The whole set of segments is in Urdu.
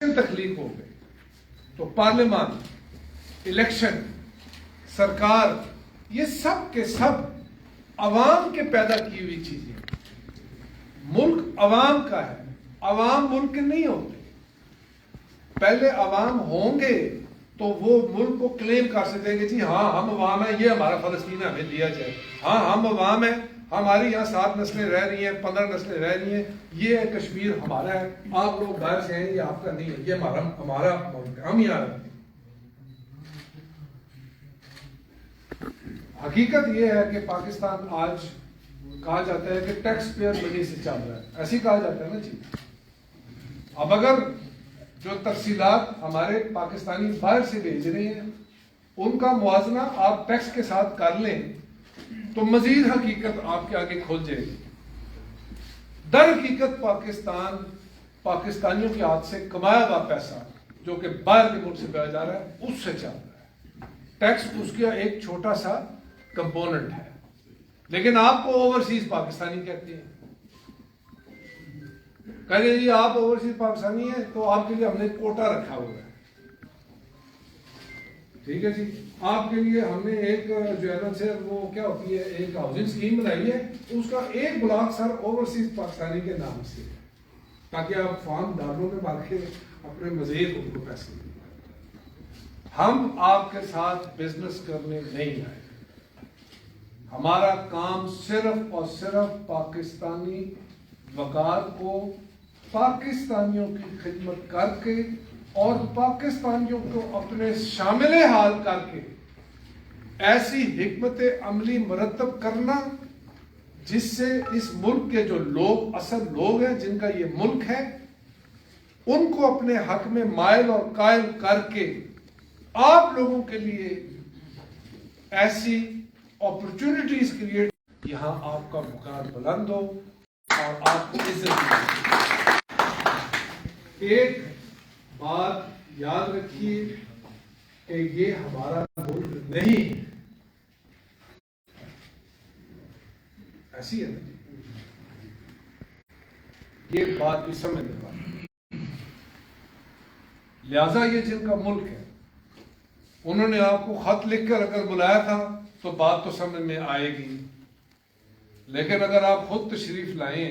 تخلیق ہو گئی تو پارلیمان، الیکشن، سرکار، یہ سب کے سب عوام کے پیدا کی ہوئی چیزیں. ملک عوام کا ہے، عوام ملک کے نہیں ہوتے. پہلے عوام ہوں گے تو وہ ملک کو کلیم کر سکتے ہیں کہ جی ہاں ہم عوام ہیں، یہ ہمارا فلسطین ہمیں دیا جائے. ہاں ہم عوام ہیں، ہماری یہاں 7 نسلیں رہ رہی ہیں، 15 نسلیں رہ رہی ہیں، یہ کشمیر ہمارا ہے، آپ لوگ باہر سے ہیں، یہ آپ کا نہیں ہے، یہ ہمارا ملک ہے، ہم یہاں رہتے ہیں. حقیقت یہ ہے کہ پاکستان آج کہا جاتا ہے کہ ٹیکس پیئر منی سے چل رہا ہے، ایسے ہی کہا جاتا ہے نا جی. اب اگر جو ترسیلات ہمارے پاکستانی باہر سے بھیج رہے ہیں ان کا موازنہ آپ ٹیکس کے ساتھ کر لیں تو مزید حقیقت آپ کے آگے کھل جائے گی. در حقیقت پاکستان پاکستانیوں کے ہاتھ سے کمایا ہوا پیسہ جو کہ باہر کے ملک سے بھیجا جا رہا ہے اس سے چل رہا ہے. ٹیکس اس کا ایک چھوٹا سا کمپوننٹ ہے، لیکن آپ کو اوورسیز پاکستانی کہتے ہیں. کہتے جی آپ اوورسیز پاکستانی ہیں تو آپ کے لیے ہم نے کوٹا رکھا ہوا ہے. ٹھیک ہے جی، آپ کے لیے ہم نے ایک جو ہے نا سر وہ کیا ہوتی ہے ایک ہاؤسنگ اسکیم بنائی ہے، اس کا ایک بلاک سر اوورسیز پاکستانی کے نام سے تاکہ آپ فارم ڈالروں میں بھر کے اپنے مزید ان کو پیسے دیں. ہم آپ کے ساتھ بزنس کرنے نہیں آئے. ہمارا کام صرف اور صرف پاکستانی وقار کو پاکستانیوں کی خدمت کر کے اور پاکستانیوں کو اپنے شامل حال کر کے ایسی حکمت عملی مرتب کرنا جس سے اس ملک کے جو لوگ اصل لوگ ہیں جن کا یہ ملک ہے ان کو اپنے حق میں مائل اور قائل کر کے آپ لوگوں کے لیے ایسی اپرچونٹیز کریٹ، یہاں آپ کا وقار بلند ہو اور آپ کو عزت ملے. ایک بات یاد رکھیے کہ یہ ہمارا ملک نہیں ہے. ایسی ہے نا، یہ بات بھی سمجھنے والی. لہذا یہ جن کا ملک ہے انہوں نے آپ کو خط لکھ کر اگر بلایا تھا تو بات تو سمجھ میں آئے گی. لیکن اگر آپ خود تشریف لائیں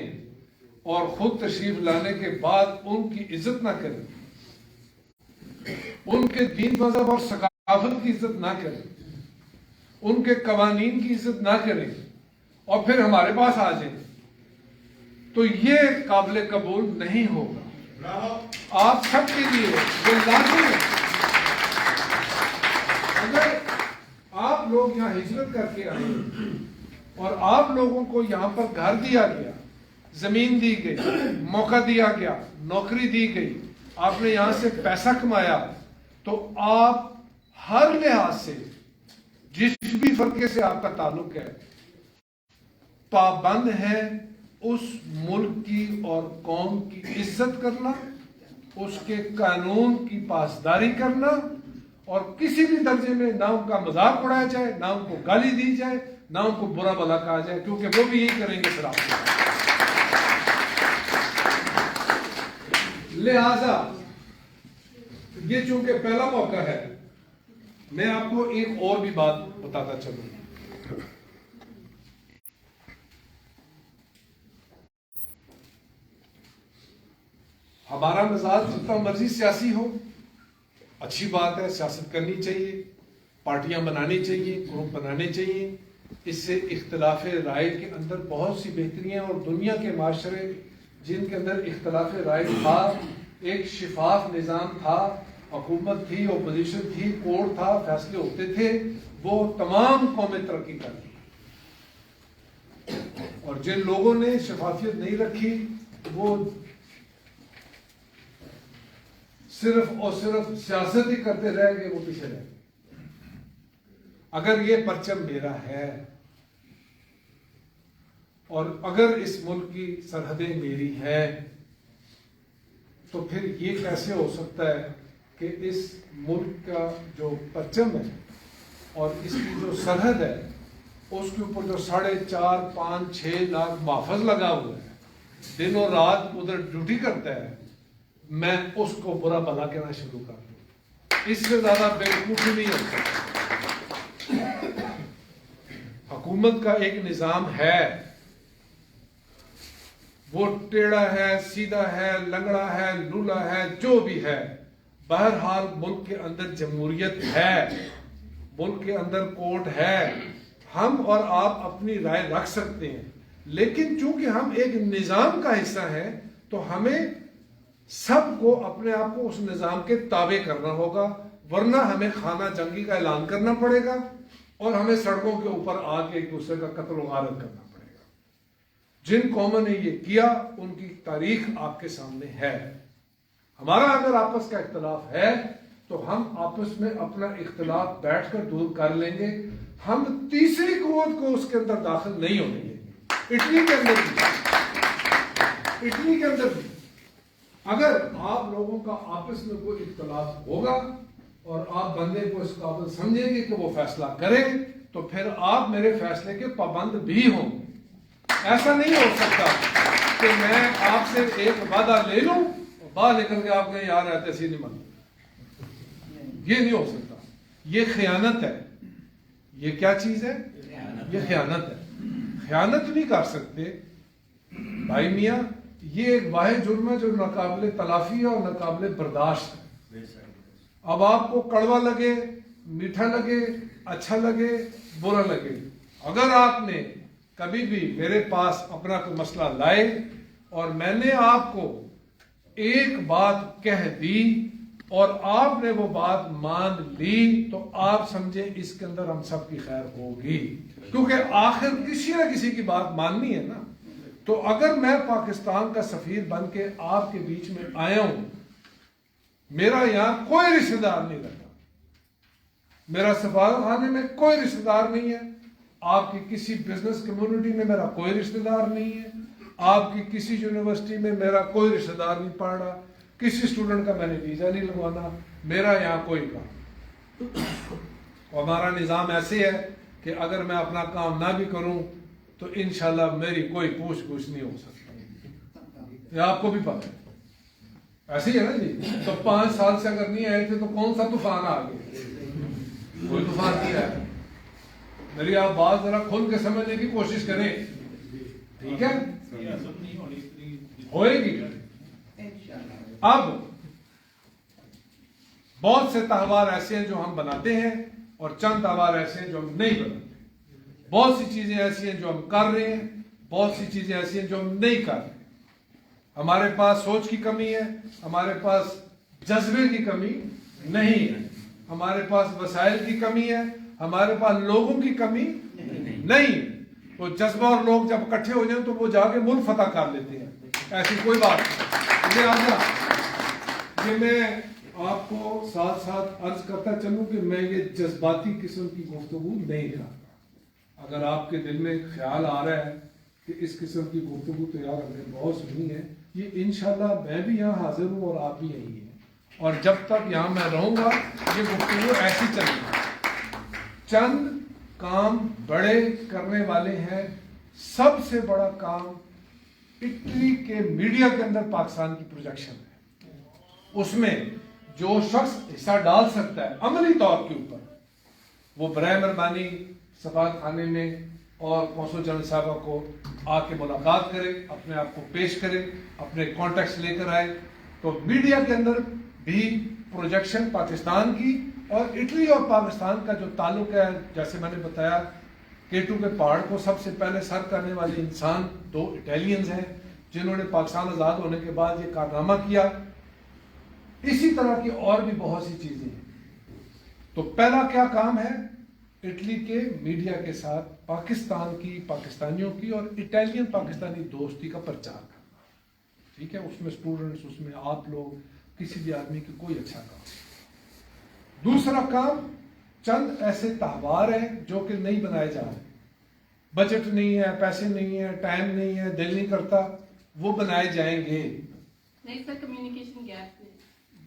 اور خود تشریف لانے کے بعد ان کی عزت نہ کریں، ان کے دین مذہب اور ثقافت کی عزت نہ کریں، ان کے قوانین کی عزت نہ کریں اور پھر ہمارے پاس آ جائیں تو یہ قابل قبول نہیں ہوگا. آپ سب کے لیے یہ لازمی ہے. اگر آپ لوگ یہاں ہجرت کر کے آئے اور آپ لوگوں کو یہاں پر گھر دیا گیا، زمین دی گئی، موقع دیا گیا، نوکری دی گئی، آپ نے یہاں سے پیسہ کمایا تو آپ ہر لحاظ سے جس بھی فرقے سے آپ کا تعلق ہے پابند ہے اس ملک کی اور قوم کی عزت کرنا، اس کے قانون کی پاسداری کرنا اور کسی بھی درجے میں نہ ان کا مذاق اڑایا جائے، نہ ان کو گالی دی جائے، نہ ان کو برا بھلا کہا جائے، کیونکہ وہ بھی یہی کریں گے. پھر آپ لہذا یہ چونکہ پہلا موقع ہے میں آپ کو ایک اور بھی بات بتاتا چلوں. ہمارا مزاج جتنا مرضی سیاسی ہو، اچھی بات ہے، سیاست کرنی چاہیے، پارٹیاں بنانی چاہیے، گروپ بنانے چاہیے. اس سے اختلاف رائے کے اندر بہت سی بہتریاں اور دنیا کے معاشرے جن کے اندر اختلاف رائے تھا، ایک شفاف نظام تھا، حکومت تھی، اپوزیشن تھی، کورٹ تھا، فیصلے ہوتے تھے، وہ تمام قومیں ترقی کر دی. اور جن لوگوں نے شفافیت نہیں رکھی وہ صرف اور صرف سیاست ہی کرتے رہ گئے، وہ پیچھے رہ گئے. اگر یہ پرچم میرا ہے اور اگر اس ملک کی سرحدیں میری ہیں تو پھر یہ کیسے ہو سکتا ہے کہ اس ملک کا جو پرچم ہے اور اس کی جو سرحد ہے اس کے اوپر جو 4.5 5 6 لاکھ محافظ لگا ہوا ہے، دن اور رات ادھر ڈیوٹی کرتا ہے، میں اس کو برا بھلا کہنا شروع کر دوں. اس سے زیادہ بیوقوفی نہیں ہو سکتی. حکومت کا ایک نظام ہے, وہ ٹیڑھا ہے, سیدھا ہے, لنگڑا ہے, لولا ہے, جو بھی ہے, بہرحال ملک کے اندر جمہوریت ہے, ملک کے اندر کورٹ ہے. ہم اور آپ اپنی رائے رکھ سکتے ہیں, لیکن چونکہ ہم ایک نظام کا حصہ ہیں تو ہمیں سب کو اپنے آپ کو اس نظام کے تابع کرنا ہوگا, ورنہ ہمیں خانہ جنگی کا اعلان کرنا پڑے گا اور ہمیں سڑکوں کے اوپر آ کے ایک دوسرے کا قتل و غارت کرنا پڑے گا. جن قوموں نے یہ کیا ان کی تاریخ آپ کے سامنے ہے. ہمارا اگر آپس کا اختلاف ہے تو ہم آپس میں اپنا اختلاف بیٹھ کر دور کر لیں گے. ہم تیسری قوت کو اس کے اندر داخل نہیں ہونے دیں گے. اٹلی کے اندر بھی اگر آپ لوگوں کا آپس میں کوئی اختلاف ہوگا اور آپ بندے کو اس قابل سمجھیں گے کہ وہ فیصلہ کرے تو پھر آپ میرے فیصلے کے پابند بھی ہوں گے. ایسا نہیں ہو سکتا کہ میں آپ سے ایک وعدہ لے لوں اور باہر نکل کے آپ کہیں یار ایسے ہی نہیں مانتے. یہ نہیں ہو سکتا. یہ خیانت ہے. یہ کیا چیز ہے؟ یہ خیانت ہے. خیانت نہیں کر سکتے بھائی میاں. یہ ایک واحد جرم ہے جو ناقابل تلافی ہے اور ناقابل برداشت ہے. اب آپ کو کڑوا لگے, میٹھا لگے, اچھا لگے, برا لگے, اگر آپ نے کبھی بھی میرے پاس اپنا کوئی مسئلہ لائے اور میں نے آپ کو ایک بات کہہ دی اور آپ نے وہ بات مان لی تو آپ سمجھیں اس کے اندر ہم سب کی خیر ہوگی, کیونکہ آخر کسی نہ کسی کی بات ماننی ہے نا. تو اگر میں پاکستان کا سفیر بن کے آپ کے بیچ میں آیا ہوں, میرا یہاں کوئی رشتہ دار نہیں رہتا, میرا سفارت خانے میں کوئی رشتہ دار نہیں ہے, آپ کی کسی بزنس کمیونٹی میں میرا کوئی رشتہ دار نہیں ہے, آپ کی کسی یونیورسٹی میں میرا کوئی رشتہ دار نہیں پڑھ رہا, کسی اسٹوڈنٹ کا میں نے ویزا نہیں لگوانا, میرا یہاں کوئی کام. ہمارا نظام ایسے ہے کہ اگر میں اپنا کام نہ بھی کروں تو انشاءاللہ میری کوئی پوچھ گچھ نہیں ہو سکتی. یہ آپ کو بھی پتہ ہے. ایسے ہی ہے نا جی. تو 5 سال سے اگر نہیں آئے تھے تو کون سا طوفان آ گیا؟ کوئی طوفان نہیں آیا. میری آپ بات ذرا کھل کے سمجھنے کی کوشش کریں, ٹھیک ہے؟ ہوئے گی. اب بہت سے تہوار ایسے ہیں جو ہم بناتے ہیں اور چند تہوار ایسے ہیں جو ہم نہیں بناتے. بہت سی چیزیں ایسی ہیں جو ہم کر رہے ہیں, بہت سی چیزیں ایسی ہیں جو ہم نہیں کر رہے. ہمارے پاس سوچ کی کمی ہے, ہمارے پاس جذبے کی کمی نہیں ہے, ہمارے پاس وسائل کی کمی ہے, ہمارے پاس لوگوں کی کمی نہیں. تو جذبہ اور لوگ جب اکٹھے ہو جائیں تو وہ جا کے ملک فتح کر لیتے ہیں. ایسی کوئی بات نہیں. یہ میں آپ کو ساتھ ساتھ عرض کرتا چلوں کہ میں یہ جذباتی قسم کی گفتگو نہیں کرتا. اگر آپ کے دل میں خیال آ رہا ہے کہ اس قسم کی گفتگو تو یار ہم نے بہت سنی ہے, یہ انشاءاللہ میں بھی یہاں حاضر ہوں اور آپ بھی یہی ہیں, اور جب تک یہاں میں رہوں گا یہ گفتگو ایسی چلے گی. چند کام بڑے کرنے والے ہیں. سب سے بڑا کام اٹلی کے میڈیا کے اندر پاکستان کی پروجیکشن ہے. اس میں جو شخص حصہ ڈال سکتا ہے عملی طور کے اوپر, وہ برائے مہربانی سفارت خانے میں اور قونصل جنرل صاحبہ کو آ کے ملاقات کرے, اپنے آپ کو پیش کرے, اپنے کانٹیکٹس لے کر آئے. تو میڈیا کے اندر بھی پروجیکشن پاکستان کی اور اٹلی اور پاکستان کا جو تعلق ہے, جیسے میں نے بتایا K2 کے پہاڑ کو سب سے پہلے سر کرنے والے انسان 2 اٹیلینز ہیں جنہوں نے پاکستان آزاد ہونے کے بعد یہ کارنامہ کیا. اسی طرح کی اور بھی بہت سی چیزیں ہیں. تو پہلا کیا کام ہے؟ اٹلی کے میڈیا کے ساتھ پاکستان کی, پاکستانیوں کی اور اٹیلین پاکستانی دوستی کا پرچار کرنا. ٹھیک ہے, اس میں اسٹوڈنٹس, اس میں آپ لوگ, کسی بھی آدمی کی کوئی اچھا کام. دوسرا کام چند ایسے تہوار ہیں جو کہ نہیں بنائے جا رہے, بجٹ نہیں ہے, پیسے نہیں ہے, ٹائم نہیں ہے, دل نہیں کرتا, وہ بنائے جائیں گے. نہیں سر, کمیونیکیشن گیپ ہے,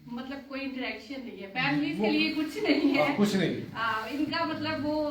مطلب کوئی انٹریکشن نہیں ہے, فیملیز کے لیے کچھ نہیں ہے, کچھ نہیں. ان کا مطلب وہ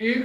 1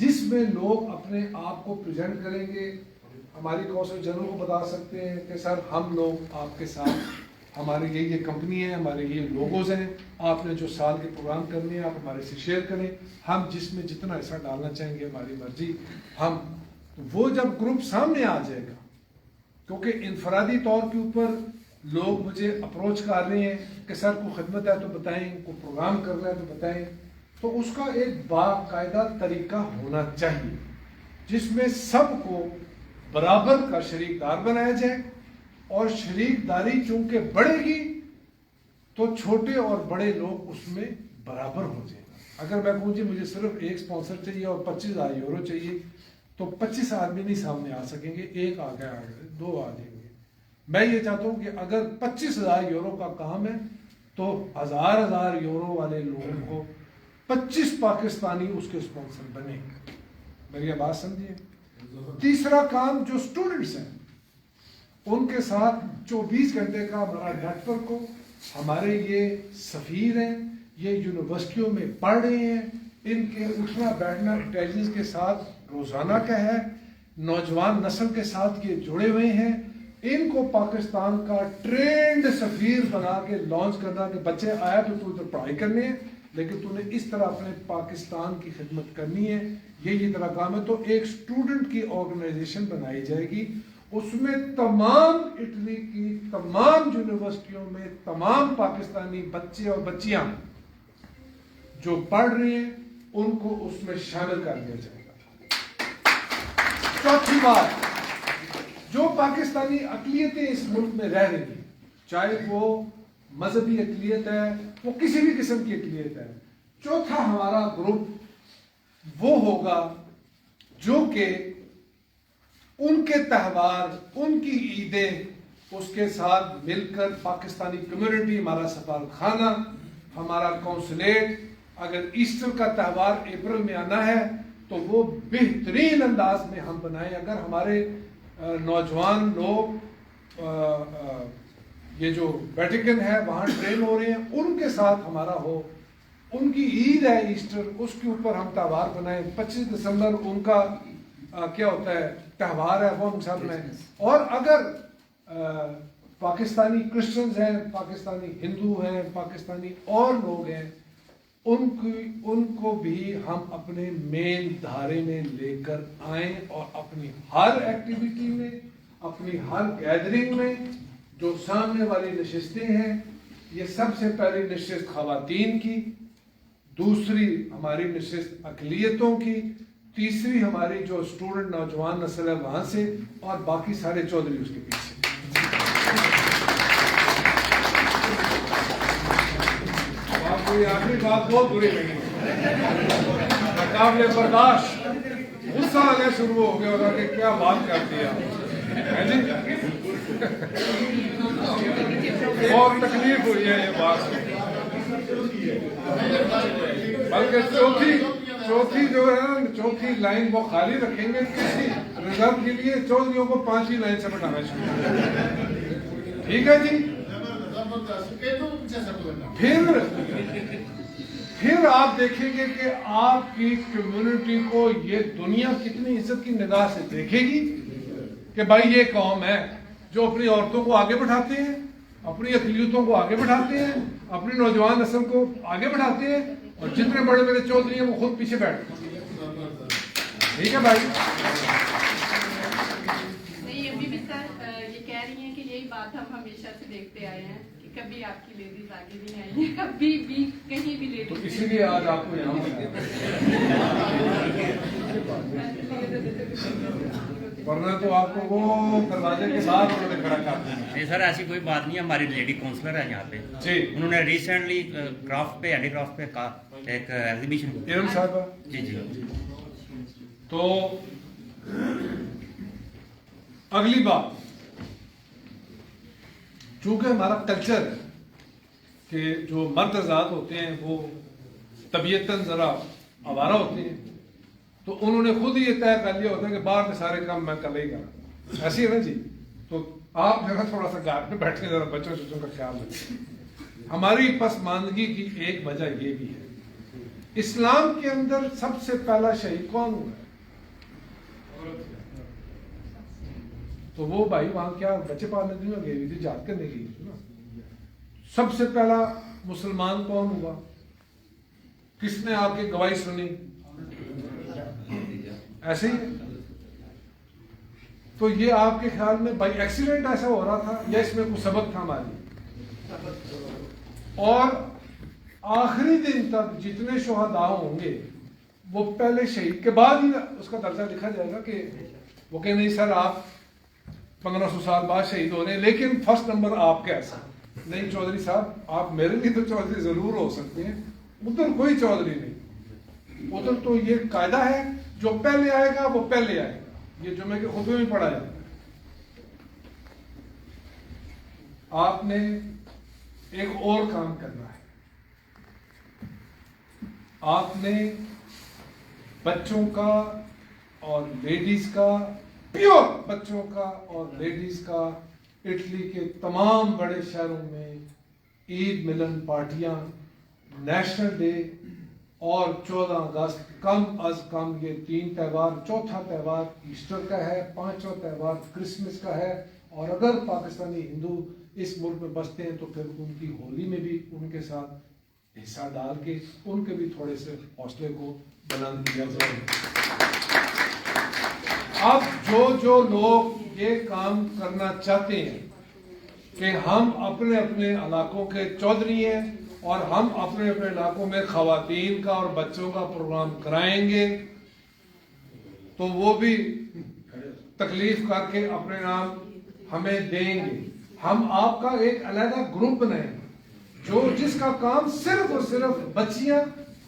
جس میں لوگ اپنے آپ کو پریزنٹ کریں گے. ہماری کونسل جنرل کو بتا سکتے ہیں کہ سر ہم لوگ آپ کے ساتھ، ہماری یہ کمپنی ہے، ہمارے یہ لوگوز ہیں، آپ نے جو سال کے پروگرام کرنے ہیں آپ ہمارے سے شیئر کریں، ہم جس میں جتنا حصہ ڈالنا چاہیں گے ہماری مرضی. ہم وہ جب گروپ سامنے آ جائے گا، کیونکہ انفرادی طور کے اوپر لوگ مجھے اپروچ کر رہے ہیں کہ سر کو خدمت ہے تو بتائیں، کو پروگرام کرنا ہے تو بتائیں، تو اس کا ایک باقاعدہ طریقہ ہونا چاہیے جس میں سب کو برابر کا شریک دار بنایا جائے. اور شریک داری چونکہ بڑھے گی تو چھوٹے اور بڑے لوگ اس میں برابر ہو جائیں گے. اگر میں کہوں جی مجھے صرف ایک سپانسر چاہیے اور 25,000 یورو چاہیے تو 25 آدمی نہیں سامنے آ سکیں گے، ایک آ گئے 2 آ جائیں گے. میں یہ چاہتا ہوں کہ اگر 25,000 یورو کا کام ہے تو 1,000 یورو والے لوگوں کو 25 پاکستانی اس کے سپانسر بنے. میری بات سمجھیے. تیسرا کام جو اسٹوڈنٹس ہیں ان کے ساتھ 24 گھنٹے کا ہمارا نیٹ ورک ہو. ہمارے یہ سفیر ہیں، یہ یونیورسٹیوں میں پڑھ رہے ہیں، ان کے اٹھنا بیٹھنا انٹیلیجنس کے ساتھ روزانہ کا ہے، نوجوان نسل کے ساتھ یہ جڑے ہوئے ہیں. ان کو پاکستان کا ٹرینڈ سفیر بنا کے لانچ کرنا کہ بچے آیا تو ادھر پڑھائی کرنی ہے لیکن تو نے اس طرح اپنے پاکستان کی خدمت کرنی ہے، یہ طرح کام ہے. تو ایک اسٹوڈنٹ کی آرگنائزیشن بنائی جائے گی، اس میں تمام اٹلی کی تمام یونیورسٹیوں میں تمام پاکستانی بچے اور بچیاں جو پڑھ رہے ہیں ان کو اس میں شامل کر دیا جائے گا. چوتھی بات، جو پاکستانی اقلیتیں اس ملک میں رہ رہی ہیں، چاہے وہ مذہبی اقلیت ہے، وہ کسی بھی قسم کی اقلیت ہے، چوتھا ہمارا گروپ وہ ہوگا جو کہ ان کے تہوار، ان کی عیدیں اس کے ساتھ مل کر پاکستانی کمیونٹی، ہمارا سفارت خانہ، ہمارا کونسلیٹ، اگر ایسٹر کا تہوار اپریل میں آنا ہے تو وہ بہترین انداز میں ہم بنائیں. اگر ہمارے نوجوان لوگ یہ جو ویٹیکن ہے وہاں ٹرین ہو رہے ہیں ان کے ساتھ ہمارا ہو، ان کی عید ہے ایسٹر، اس کے اوپر ہم تہوار بنائیں. 25 دسمبر ان کا کیا ہوتا ہے تہوار ہے، وہ ہم سب بنائیں. اور اگر پاکستانی کرسچنز ہیں، پاکستانی ہندو ہیں، پاکستانی اور لوگ ہیں، ان کو بھی ہم اپنے مین دھارے میں لے کر آئیں اور اپنی ہر ایکٹیویٹی میں، اپنی ہر گیدرنگ میں جو سامنے والی نشستیں ہیں، یہ سب سے پہلی نشست خواتین کی، دوسری ہماری نشست اقلیتوں کی، تیسری ہماری جو اسٹوڈنٹ نوجوان نسل ہے وہاں سے، اور باقی سارے چودھری اس کے پیچھے. آخری بات بہت بری لگی، قابل برداشت غصہ آنے شروع ہو گیا اور کہ کیا بات کرتی ہے بہت تکلیف ہوئی ہے یہ بات. بلکہ چوتھی جو ہے نا، چوتھی لائن وہ خالی رکھیں گے کسی ریزرو کے لیے، چودھریوں کو 5 ہی لائن سے بٹانا شروع. ٹھیک ہے جی. پھر آپ دیکھیں گے کہ آپ کی کمیونٹی کو یہ دنیا کتنی عزت کی نگاہ سے دیکھے گی کہ بھائی یہ قوم ہے جو اپنی عورتوں کو آگے بٹھاتے ہیں، اپنی اقلیتوں کو آگے بٹھاتے ہیں، اپنی نوجوان نسل کو آگے بٹھاتے ہیں، اور جتنے بڑے بڑے چودھری ہیں وہ خود پیچھے بیٹھتے ہیں. ٹھیک ہے بھائی. نہیں، ابھی بھی سر یہ کہہ رہی ہیں کہ یہی بات ہم ہمیشہ سے دیکھتے آئے ہیں کہ کبھی آپ کی لیڈیز آگے نہیں آئی ہیں، کبھی بھی کہیں بھی لیڈیز. تو اسی لیے آج آپ کو یہاں ورنہ تو آپ کو وہ دروازے کے ساتھ انہوں نے کھڑا کر دیا. نہیں سر، ایسی کوئی بات نہیں ہے. ہماری لیڈی کاؤنسلر ہے یہاں پہ جی، انہوں نے ریسنٹلی کرافٹ پہ، ہینڈی کرافٹ پہ ایک ایگزیبیشن. ارم صاحبہ جی جی. تو اگلی بات، چونکہ ہمارا کلچر ہے کہ جو مرد حضرات ہوتے ہیں وہ طبیعتاً ذرا آوارہ ہوتے ہیں، تو انہوں نے خود ہی یہ طے کر لیا ہوتا ہے کہ باہر کے سارے کام میں کل ہی کرا. ایسی ہے نا جی. تو آپ ذرا تھوڑا سا گھر میں بیٹھے ذرا بچوں کا خیال رکھیں. ہماری پسماندگی کی ایک وجہ یہ بھی ہے اسلام کے اندر سب سے پہلا شہید کون ہوا ہے؟ تو وہ بھائی وہاں کیا بچے پالنے کے لیے گئی ہوئی تھی، جہاد کرنے گئی تھی نا. سب سے پہلا مسلمان کون ہوا؟ کس نے آپ کی گواہی سنی؟ ایسے ہی ہے. تو یہ آپ کے خیال میں بائی ایکسیڈنٹ ایسا ہو رہا تھا یا اس میں کوئی سبق تھا ہماری؟ اور آخری دن تک جتنے شہداء ہوں گے وہ پہلے شہید کے بعد ہی اس کا درجہ لکھا جائے گا کہ وہ کہ نہیں سر آپ 1500 سال بعد شہید ہو رہے ہیں لیکن فرسٹ نمبر آپ کا ایسا نہیں. چودھری صاحب آپ میرے لیے تو چودھری ضرور ہو سکتے ہیں، ادھر کوئی چودھری نہیں. ادھر تو یہ قاعدہ ہے جو پہلے آئے گا وہ پہلے آئے گا، یہ جمعے کے خطبے میں پڑھا جاتا ہے. آپ نے ایک اور کام کرنا ہے. آپ نے بچوں کا اور لیڈیز کا، پیور بچوں کا اور لیڈیز کا، اٹلی کے تمام بڑے شہروں میں عید ملن پارٹیاں، نیشنل ڈے اور 14 اگست، کم از کم یہ 3 تہوار، چوتھا تہوار ایسٹر کا ہے، 5واں تہوار کرسمس کا ہے، اور اگر پاکستانی ہندو اس ملک میں بستے ہیں تو پھر ان کی ہولی میں بھی ان کے ساتھ حصہ ڈال کے ان کے بھی تھوڑے سے حوصلے کو بلند کیا جائے. اب جو لوگ یہ کام کرنا چاہتے ہیں کہ ہم اپنے اپنے علاقوں کے چودھری ہیں اور ہم اپنے اپنے علاقوں میں خواتین کا اور بچوں کا پروگرام کرائیں گے، تو وہ بھی تکلیف کر کے اپنے نام ہمیں دیں گے. ہم آپ کا ایک علیحدہ گروپ بنائیں گے جس کا کام صرف اور صرف بچیاں،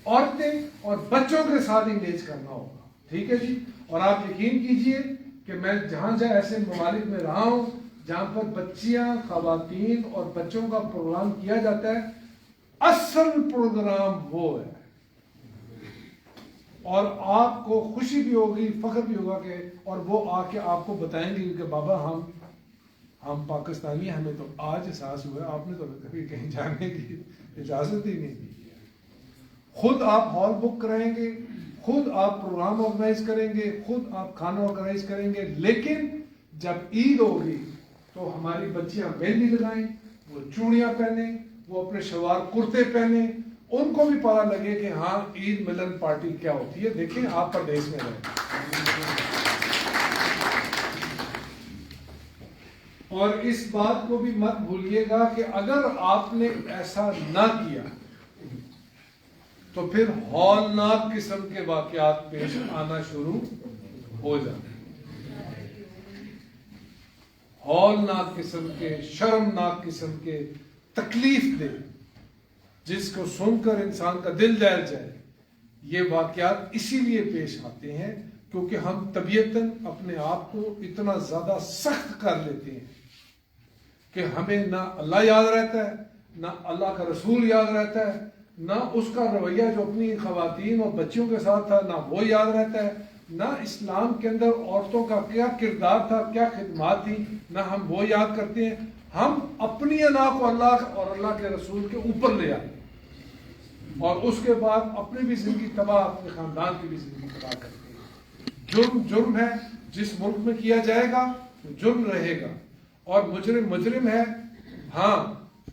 عورتیں اور بچوں کے ساتھ انگیج کرنا ہوگا. ٹھیک ہے جی. اور آپ یقین کیجئے کہ میں جہاں ایسے ممالک میں رہا ہوں جہاں پر بچیاں، خواتین اور بچوں کا پروگرام کیا جاتا ہے، اصل پروگرام وہ ہے. اور آپ کو خوشی بھی ہوگی، فخر بھی ہوگا کہ اور وہ آ کے آپ کو بتائیں گے کہ بابا ہم پاکستانی ہیں، ہمیں تو آج احساس ہوا ہے، آپ نے تو کبھی کہیں جانے کی اجازت ہی نہیں دی. خود آپ ہال بک کرائیں گے، خود آپ پروگرام آرگنائز کریں گے، خود آپ کھانا آرگنائز کریں گے، لیکن جب عید ہوگی تو ہماری بچیاں مہندی لگائیں، وہ چوڑیاں پہنیں، وہ اپنے شلوار کرتے پہنیں، ان کو بھی پتہ لگے کہ ہاں عید ملن پارٹی کیا ہوتی ہے. دیکھیں آپ پردیس میں رہیں. اور اس بات کو بھی مت بھولیے گا کہ اگر آپ نے ایسا نہ کیا تو پھر ہولناک قسم کے واقعات پیش آنا شروع ہو جاتے ہیں. ہولناک قسم کے، شرمناک قسم کے، تکلیف دہ، جس کو سن کر انسان کا دل دہل جائے. یہ واقعات اسی لیے پیش آتے ہیں کیونکہ ہم طبیعتاً اپنے آپ کو اتنا زیادہ سخت کر لیتے ہیں کہ ہمیں نہ اللہ یاد رہتا ہے، نہ اللہ کا رسول یاد رہتا ہے، نہ اس کا رویہ جو اپنی خواتین اور بچیوں کے ساتھ تھا نہ وہ یاد رہتا ہے، نہ اسلام کے اندر عورتوں کا کیا کردار تھا، کیا خدمات تھی، نہ ہم وہ یاد کرتے ہیں. ہم اپنی انا کو اللہ اور اللہ کے رسول کے اوپر لے آتے ہیں اور اس کے بعد اپنی بھی زندگی تباہ، اپنے خاندان کی بھی زندگی تباہ کرتے ہیں. جرم ہے، جس ملک میں کیا جائے گا جرم رہے گا، اور مجرم ہے. ہاں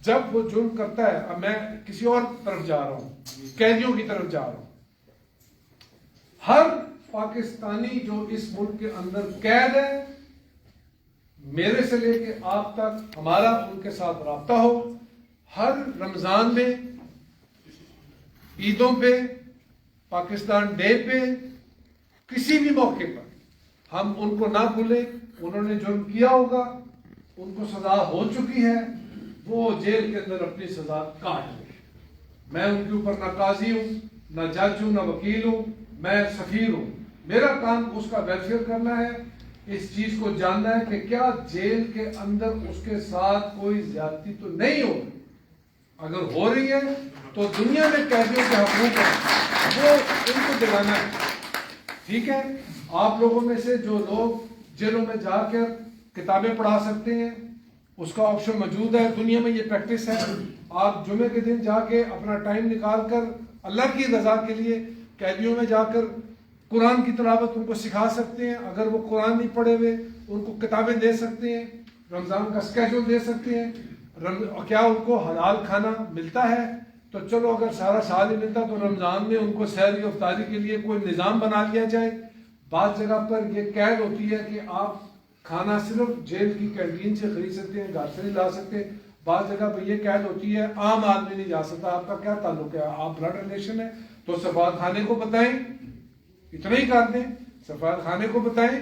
جب وہ جرم کرتا ہے، اب میں کسی اور طرف جا رہا ہوں، قیدیوں کی طرف جا رہا ہوں. ہر پاکستانی جو اس ملک کے اندر قید ہے، میرے سے لے کے آپ تک ہمارا ان کے ساتھ رابطہ ہو. ہر رمضان میں، عیدوں پہ، پاکستان ڈے پہ، کسی بھی موقع پر ہم ان کو نہ بھولیں. انہوں نے جرم کیا ہوگا، ان کو سزا ہو چکی ہے، وہ جیل کے اندر اپنی سزا کاٹ لیں. میں ان کے اوپر نہ قاضی ہوں، نہ جج ہوں، نہ وکیل ہوں، میں سفیر ہوں. میرا کام اس کا ویلفیئر کرنا ہے، اس چیز کو جاننا ہے کہ کیا جیل کے اندر اس کے ساتھ کوئی زیادتی تو نہیں ہو رہی. اگر ہو رہی ہے تو دنیا میں قیدیوں کے حقوق ہیں وہ ان کو دلانا ہے. ٹھیک ہے. آپ لوگوں میں سے جو لوگ جیلوں میں جا کر کتابیں پڑھا سکتے ہیں اس کا آپشن موجود ہے. دنیا میں یہ پریکٹس ہے. آپ جمعے کے دن جا کے اپنا ٹائم نکال کر اللہ کی رضا کے لیے قیدیوں میں جا کر قرآن کی تلاوت ان کو سکھا سکتے ہیں. اگر وہ قرآن نہیں پڑھے ہوئے ان کو کتابیں دے سکتے ہیں, رمضان کا اسکیجول دے سکتے ہیں. کیا ان کو حلال کھانا ملتا ہے؟ تو چلو اگر سارا سال ہی ملتا تو رمضان میں ان کو سحری افطاری کے لیے کوئی نظام بنا لیا جائے. بعض جگہ پر یہ قید ہوتی ہے کہ آپ کھانا صرف جیل کی کینٹین سے خرید سکتے ہیں, گھر سے نہیں لا سکتے. بعض جگہ پر یہ قید ہوتی ہے عام آدمی نہیں جا سکتا. آپ کا کیا تعلق ہے؟ آپ بلڈ ریلیشن ہے تو سفارت خانے کو بتائیں, اتنا ہی کر دیں, سفارت خانے کو بتائیں,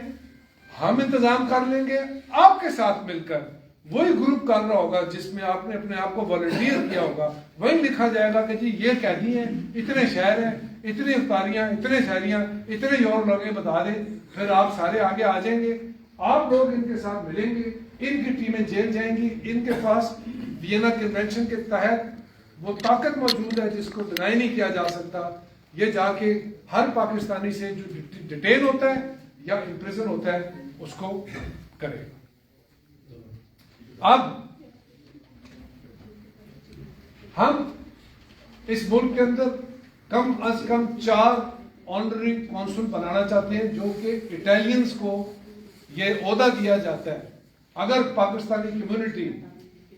ہم انتظام کر لیں گے. آپ کے ساتھ مل کر وہی گروپ کر رہا ہوگا جس میں آپ نے اپنے آپ کو والنٹیئر کیا ہوگا, وہی لکھا جائے گا کہ جی یہ قیدی ہیں, اتنے شہر ہیں, اتنی افطاریاں, اتنے سحریاں, اتنے اور لوگیں بتا دیں. پھر آپ سارے آگے آ جائیں گے, آپ لوگ ان کے ساتھ ملیں گے, ان کی ٹیمیں جیل جائیں گی. ان کے پاس وینا کنونشن کے تحت وہ طاقت موجود ہے جس کو ڈینائی نہیں کیا جا سکتا. یہ جا کے ہر پاکستانی سے جو ڈیٹین ہوتا ہے یا امپریزن ہوتا ہے اس کو کرے گا. اب ہم اس ملک کے اندر کم از کم 4 آنرری کونسل بنانا چاہتے ہیں جو کہ اٹالینز کو یہ عہدہ دیا جاتا ہے. اگر پاکستانی کمیونٹی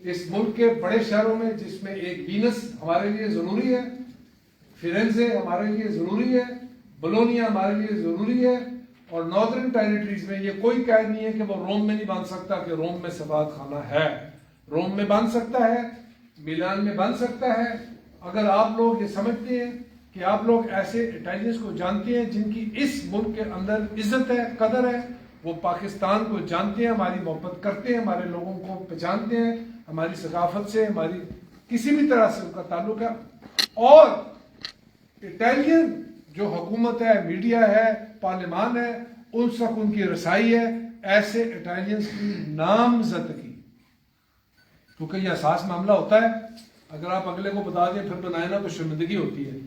اس ملک کے بڑے شہروں میں, جس میں ایک وینس ہمارے لیے ضروری ہے, فیرنزے ہمارے لیے ضروری ہے, بولونیا ہمارے لیے ضروری ہے, اور ناردرن ٹیریٹریز میں یہ کوئی قید نہیں ہے کہ وہ روم میں نہیں بن سکتا کہ روم میں سفارت خانہ ہے. روم میں بن سکتا ہے, میلان میں بن سکتا ہے. اگر آپ لوگ یہ سمجھتے ہیں کہ آپ لوگ ایسے اٹالینز کو جانتے ہیں جن کی اس ملک کے اندر عزت ہے, قدر ہے, وہ پاکستان کو جانتے ہیں, ہماری محبت کرتے ہیں, ہمارے لوگوں کو پہچانتے ہیں, ہماری ثقافت سے, ہماری کسی بھی طرح سے ان کا تعلق ہے, اور اٹالین جو حکومت ہے, میڈیا ہے, پارلیمان ہے, ان تک ان کی رسائی ہے, ایسے اٹالینز کی نامزدگی, کیونکہ یہ اساس معاملہ ہوتا ہے. اگر آپ اگلے کو بتا دیں پھر بنائے نا تو شرمندگی ہوتی ہے.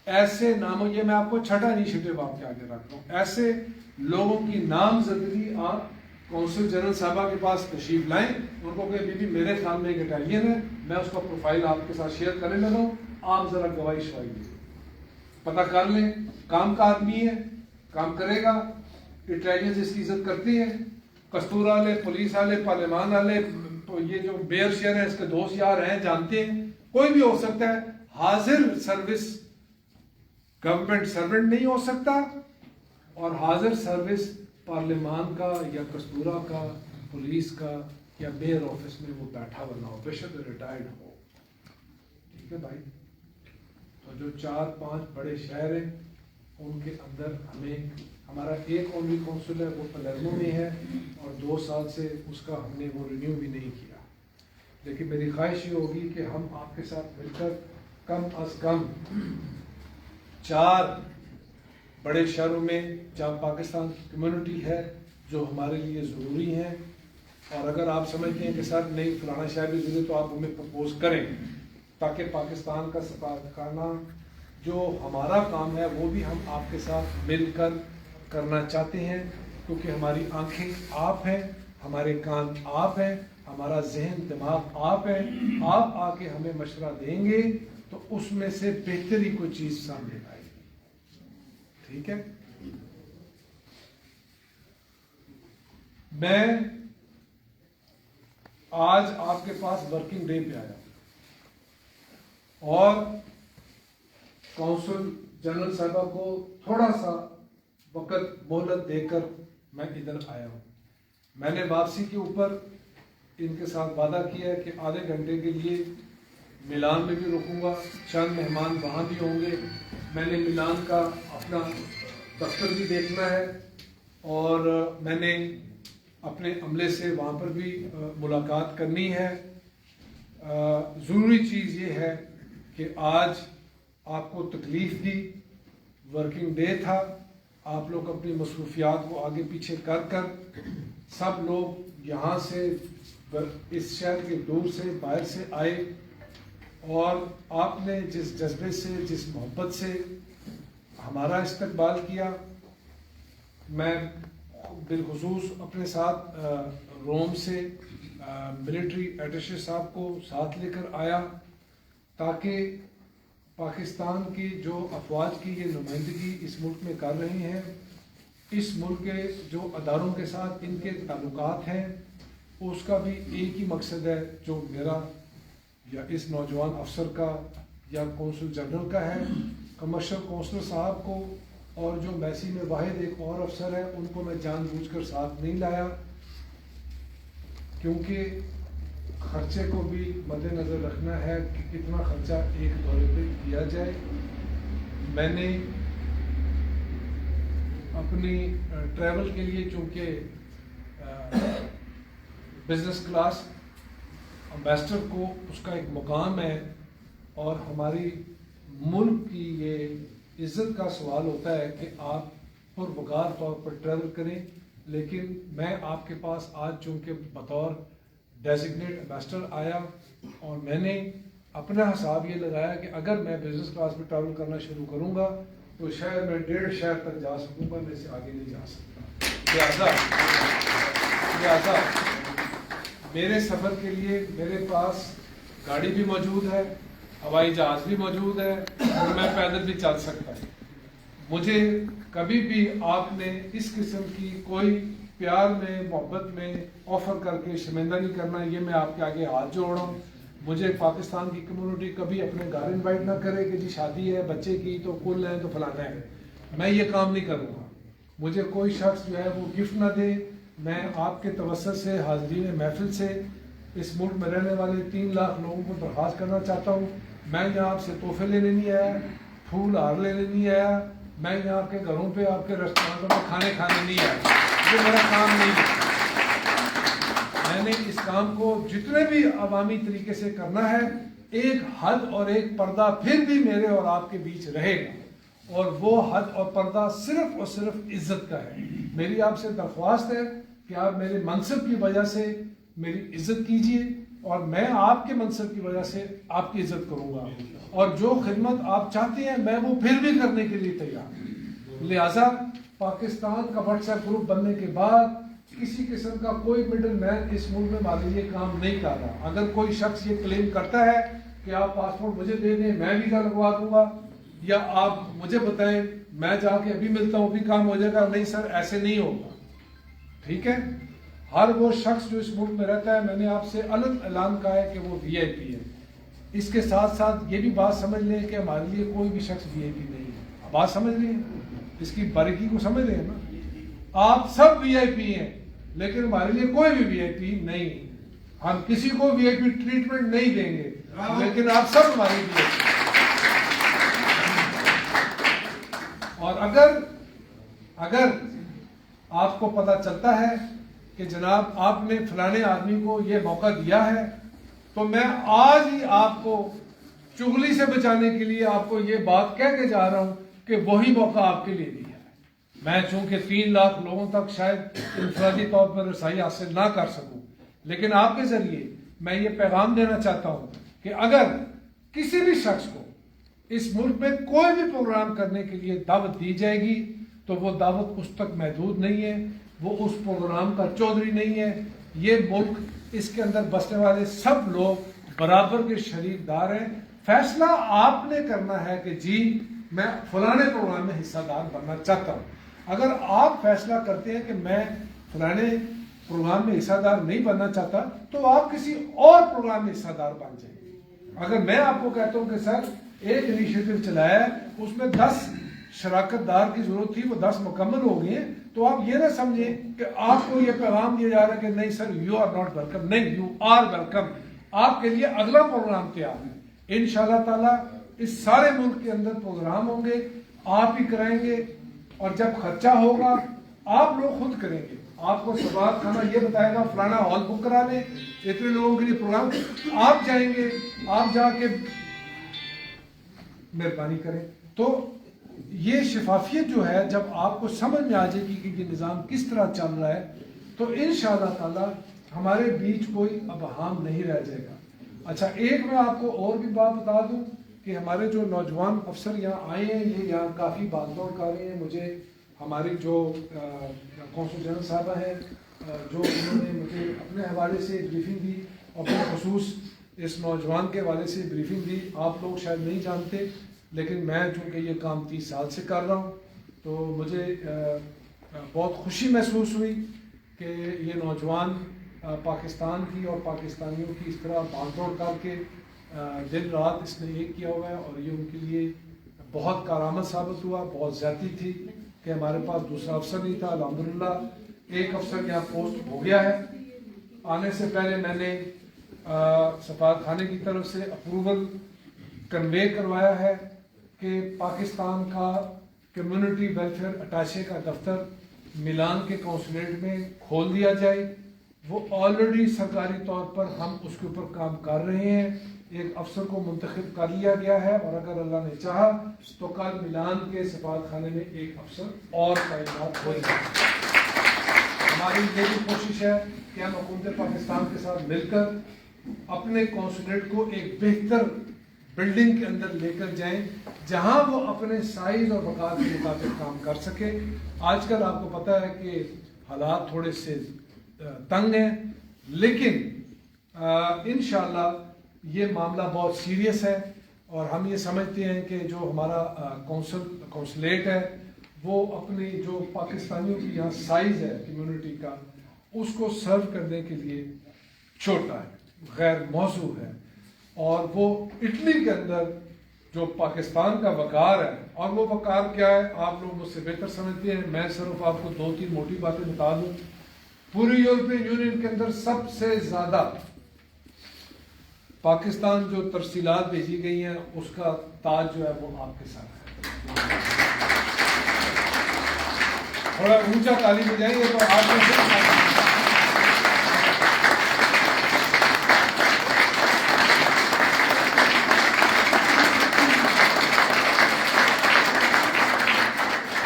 ایسے ناموں, یہ میں آپ کو چھٹا انیشیٹو آپ کے آگے رکھ رہا ہوں, ایسے لوگوں کی نامزدگی آپ کونسل جنرل صاحبہ کے پاس تشریف لائیں, ان کو کہ بی میرے خیال میں ایک اٹالین ہے, میں اس کا پروفائل آپ کے ساتھ شیئر کرنے لگا ہوں, آپ ذرا گواہی شواہی دیں, پتہ کر لیں. کام کا آدمی ہے, کام کرے گا. اٹالینز اس کی عزت کرتے ہیں. کستور والے, پولیس والے, پارلیمان والے, یہ جو بیئر شیئر ہیں اس کے دوست یار ہیں, جانتے ہیں. کوئی بھی ہو سکتا ہے. حاضر سروس گورنمنٹ سرونٹ نہیں ہو سکتا, اور حاضر سروس پارلیمان کا یا کستورا کا, پولیس کا یا میئر آفس میں وہ بیٹھا بنا ہو, بے شک ریٹائرڈ ہو. ٹھیک ہے بھائی. تو جو 4-5 بڑے شہر ہیں ان کے اندر ہمیں, ہمارا ایک اونلی کونسل ہے وہ پلرمو میں ہے, اور 2 سال سے اس کا ہم نے وہ رینیو بھی نہیں کیا. لیکن میری خواہش یہ ہوگی کہ ہم آپ کے ساتھ مل کر کم از کم 4 بڑے شہروں میں جہاں پاکستان کی کمیونٹی ہے جو ہمارے لیے ضروری ہیں, اور اگر آپ سمجھتے ہیں کہ سر نہیں فلانا شہر بھی ضروری تو آپ ہمیں پرپوز کریں, تاکہ پاکستان کا سفارتخانہ جو ہمارا کام ہے وہ بھی ہم آپ کے ساتھ مل کر کرنا چاہتے ہیں. کیونکہ ہماری آنکھیں آپ ہیں, ہمارے کان آپ ہیں, ہمارا ذہن دماغ آپ ہیں. آپ آ کے ہمیں مشورہ دیں گے تو اس میں سے بہتری کوئی چیز سامنے آئے گی. ٹھیک ہے. میں آج آپ کے پاس ورکنگ ڈے پہ آیا اور کونسل جنرل صاحبہ کو تھوڑا سا وقت مہلت دے کر میں ادھر آیا ہوں. میں نے واپسی کے اوپر ان کے ساتھ وعدہ کیا ہے کہ آدھے گھنٹے کے لیے میلان میں بھی رکوں گا, چند مہمان وہاں بھی ہوں گے. میں نے میلان کا اپنا دفتر بھی دیکھنا ہے, اور میں نے اپنے عملے سے وہاں پر بھی ملاقات کرنی ہے. ضروری چیز یہ ہے کہ آج آپ کو تکلیف دی, ورکنگ ڈے تھا, آپ لوگ اپنی مصروفیات کو آگے پیچھے کر کر سب لوگ یہاں سے اس شہر کے دور سے باہر سے آئے, اور آپ نے جس جذبے سے, جس محبت سے ہمارا استقبال کیا. میں بالخصوص اپنے ساتھ روم سے ملٹری اٹیشے صاحب کو ساتھ لے کر آیا تاکہ پاکستان کی جو افواج کی یہ نمائندگی اس ملک میں کر رہی ہیں، اس ملک کے جو اداروں کے ساتھ ان کے تعلقات ہیں، اس کا بھی ایک ہی مقصد ہے جو میرا یا اس نوجوان افسر کا یا کونسل جنرل کا ہے۔ کمرشل کونسلر صاحب کو اور جو میسی میں واحد ایک اور افسر ہے، ان کو میں جان بوجھ کر ساتھ نہیں لایا، کیونکہ خرچے کو بھی مد نظر رکھنا ہے کہ کتنا خرچہ ایک دورے پہ کیا جائے۔ میں نے اپنی ٹریول کے لیے چونکہ بزنس کلاس امبیسڈر کو اس کا ایک مقام ہے اور ہماری ملک کی یہ عزت کا سوال ہوتا ہے کہ آپ پروقار طور پر ٹریول کریں، لیکن میں آپ کے پاس آج چونکہ بطور ڈیزگنیٹ امبیسڈر آیا اور میں نے اپنا حساب یہ لگایا کہ اگر میں بزنس کلاس میں ٹریول کرنا شروع کروں گا تو شاید میں 1.5 شہر تک جا سکوں گا، میں سے آگے نہیں جا سکتا۔ لہذا میرے سفر کے لیے میرے پاس گاڑی بھی موجود ہے، ہوائی جہاز بھی موجود ہے اور میں پیدل بھی چل سکتا ہوں۔ مجھے کبھی بھی آپ نے اس قسم کی کوئی پیار میں محبت میں آفر کر کے شرمندہ نہیں کرنا، یہ میں آپ کے آگے ہاتھ جوڑ رہا ہوں۔ مجھے پاکستان کی کمیونٹی کبھی اپنے گھر انوائٹ نہ کرے کہ جی شادی ہے بچے کی تو کل ہے تو فلانا ہے، میں یہ کام نہیں کروں گا۔ مجھے کوئی شخص جو ہے وہ گفٹ نہ دے۔ میں آپ کے توسط سے حاضرین محفل سے اس ملک میں رہنے والے 3 لاکھ لوگوں کو درخواست کرنا چاہتا ہوں، میں یہاں آپ سے تحفے لینے نہیں آیا، پھول ہار لینے نہیں آیا، میں یہاں آپ کے گھروں پہ آپ کے ریسٹورینٹوں میں کھانے نہیں آیا، یہ میرا کام نہیں ہے۔ میں نے اس کام کو جتنے بھی عوامی طریقے سے کرنا ہے، ایک حد اور ایک پردہ پھر بھی میرے اور آپ کے بیچ رہے گا، اور وہ حد اور پردہ صرف اور صرف عزت کا ہے۔ میری آپ سے درخواست ہے کہ آپ میرے منصب کی وجہ سے میری عزت کیجئے اور میں آپ کے منصب کی وجہ سے آپ کی عزت کروں گا، اور جو خدمت آپ چاہتے ہیں میں وہ پھر بھی کرنے کے لیے تیار ہوں۔ لہٰذا پاکستان کا واٹس ایپ گروپ بننے کے بعد کسی قسم کا کوئی مڈل مین اس ملک میں ہمارے لیے کام نہیں کر رہا۔ اگر کوئی شخص یہ کلیم کرتا ہے کہ آپ پاسپورٹ مجھے دے دیں میں ویزا لگوا دوں گا، یا آپ مجھے بتائیں میں جا کے ابھی ملتا ہوں بھی کام ہو جائے گا، نہیں سر ایسے نہیں ہوگا، ٹھیک ہے؟ ہر وہ شخص جو اس ملک میں رہتا ہے، میں نے آپ سے الگ اعلان کہا ہے کہ وہ VIP ہے۔ اس کے ساتھ ساتھ یہ بھی بات سمجھ لیں کہ ہمارے لیے کوئی بھی شخص VIP نہیں ہے۔ بات سمجھ لیں، اس کی باریکی کو سمجھ لیں نا۔ آپ سب VIP ہیں لیکن ہمارے لیے کوئی بھی VIP نہیں۔ ہم کسی کو VIP ٹریٹمنٹ نہیں دیں گے، لیکن آپ سب ہمارے VIP۔ اور اگر آپ کو پتا چلتا ہے کہ جناب آپ نے فلانے آدمی کو یہ موقع دیا ہے، تو میں آج ہی آپ کو چغلی سے بچانے کے لیے آپ کو یہ بات کہہ کے جا رہا ہوں کہ وہی موقع آپ کے لیے دیا ہے۔ میں چونکہ 3 لاکھ لوگوں تک شاید انفرادی طور پر رسائی حاصل نہ کر سکوں، لیکن آپ کے ذریعے میں یہ پیغام دینا چاہتا ہوں کہ اگر کسی بھی شخص کو اس ملک میں کوئی بھی پروگرام کرنے کے لیے دعوت دی جائے گی تو وہ دعوت اس تک محدود نہیں ہے، وہ اس پروگرام کا چودھری نہیں ہے۔ یہ ملک، اس کے اندر بسنے والے سب لوگ برابر کے شریک دار ہیں۔ فیصلہ آپ نے کرنا ہے کہ جی میں فلانے پروگرام میں حصہ دار بننا چاہتا ہوں۔ اگر آپ فیصلہ کرتے ہیں کہ میں فلانے پروگرام میں حصہ دار نہیں بننا چاہتا تو آپ کسی اور پروگرام میں حصہ دار بن جائیں۔ اگر میں آپ کو کہتا ہوں کہ سر ایک انیشیٹو چلایا ہے، اس میں 10 شراکت دار کی ضرورت تھی، وہ 10 مکمل ہو گئی ہیں، تو آپ یہ نہ سمجھیں کہ آپ کو یہ پیغام دیا جا رہا ہے کہ نہیں sir you are not welcome. نہیں، یو آر ویلکم۔ آپ کے لیے اگلا پروگرام تیار ہے۔ انشاءاللہ تعالی اس سارے ملک کے اندر پروگرام ہوں گے، آپ ہی کرائیں گے، اور جب خرچہ ہوگا آپ لوگ خود کریں گے۔ آپ کو سواد کھانا یہ بتائے گا فلانا ہال بک کرا لیں، اتنے لوگوں کے لیے پروگرام، آپ جائیں گے، آپ جا کے مہربانی کریں۔ تو یہ شفافیت جو ہے جب آپ کو سمجھ میں آ جائے گی کہ یہ نظام کس طرح چل رہا ہے تو انشاءاللہ تعالی ہمارے بیچ کوئی ابہام نہیں رہ جائے گا۔ اچھا، ایک میں آپ کو اور بھی بات بتا دوں کہ ہمارے جو نوجوان افسر یہاں آئے ہیں یہ یہاں کافی بات دوڑ کر رہے ہیں۔ مجھے ہماری جو کونسل جنرل صاحبہ ہیں جو انہوں نے مجھے اپنے حوالے سے بریفنگ دی، اور بالخصوص اس نوجوان کے حوالے سے بریفنگ دی. آپ لوگ شاید نہیں جانتے لیکن میں چونکہ یہ کام 30 سال سے کر رہا ہوں تو مجھے بہت خوشی محسوس ہوئی کہ یہ نوجوان پاکستان کی اور پاکستانیوں کی اس طرح بھاگ دوڑ کر کے دن رات اس نے ایک کیا ہوا ہے اور یہ ان کے لیے بہت کارآمد ثابت ہوا. بہت زیادتی تھی کہ ہمارے پاس دوسرا افسر نہیں تھا. الحمدللہ ایک افسر یہاں پوسٹ ہو گیا ہے. آنے سے پہلے میں نے سفارت خانے کی طرف سے اپروول کنوے کروایا ہے کہ پاکستان کا کمیونٹی ویلفیئر اٹاچے کا دفتر ملان کے قونصلیٹ میں کھول دیا جائے. وہ آلریڈی سرکاری طور پر ہم اس کے اوپر کام کر رہے ہیں. ایک افسر کو منتخب کر لیا گیا ہے اور اگر اللہ نے چاہا تو کل ملان کے سفارت خانے میں ایک افسر اور تعینات ہو جائے. ہماری یہ بھی کوشش ہے کہ ہم حکومت پاکستان کے ساتھ مل کر اپنے قونصلیٹ کو ایک بہتر بلڈنگ کے اندر لے کر جائیں جہاں وہ اپنے سائز اور وقار کے مطابق کام کر سکے. آج کل آپ کو پتہ ہے کہ حالات تھوڑے سے تنگ ہیں لیکن انشاءاللہ یہ معاملہ بہت سیریس ہے اور ہم یہ سمجھتے ہیں کہ جو ہمارا قونصلیٹ ہے وہ اپنی جو پاکستانیوں کی یہاں سائز ہے کمیونٹی کا اس کو سرو کرنے کے لیے چھوٹا ہے, غیر موزوں ہے. اور وہ اٹلی کے اندر جو پاکستان کا وقار ہے, اور وہ وقار کیا ہے آپ لوگ مجھ سے بہتر سمجھتے ہیں. میں صرف آپ کو 2-3 موٹی باتیں بتا دوں. پوری یورپین یونین کے اندر سب سے زیادہ پاکستان جو ترسیلات بھیجی گئی ہیں اس کا تاج جو ہے وہ آپ کے ساتھ ہے. تھوڑا اونچا تالی بجائیں گے تو آپ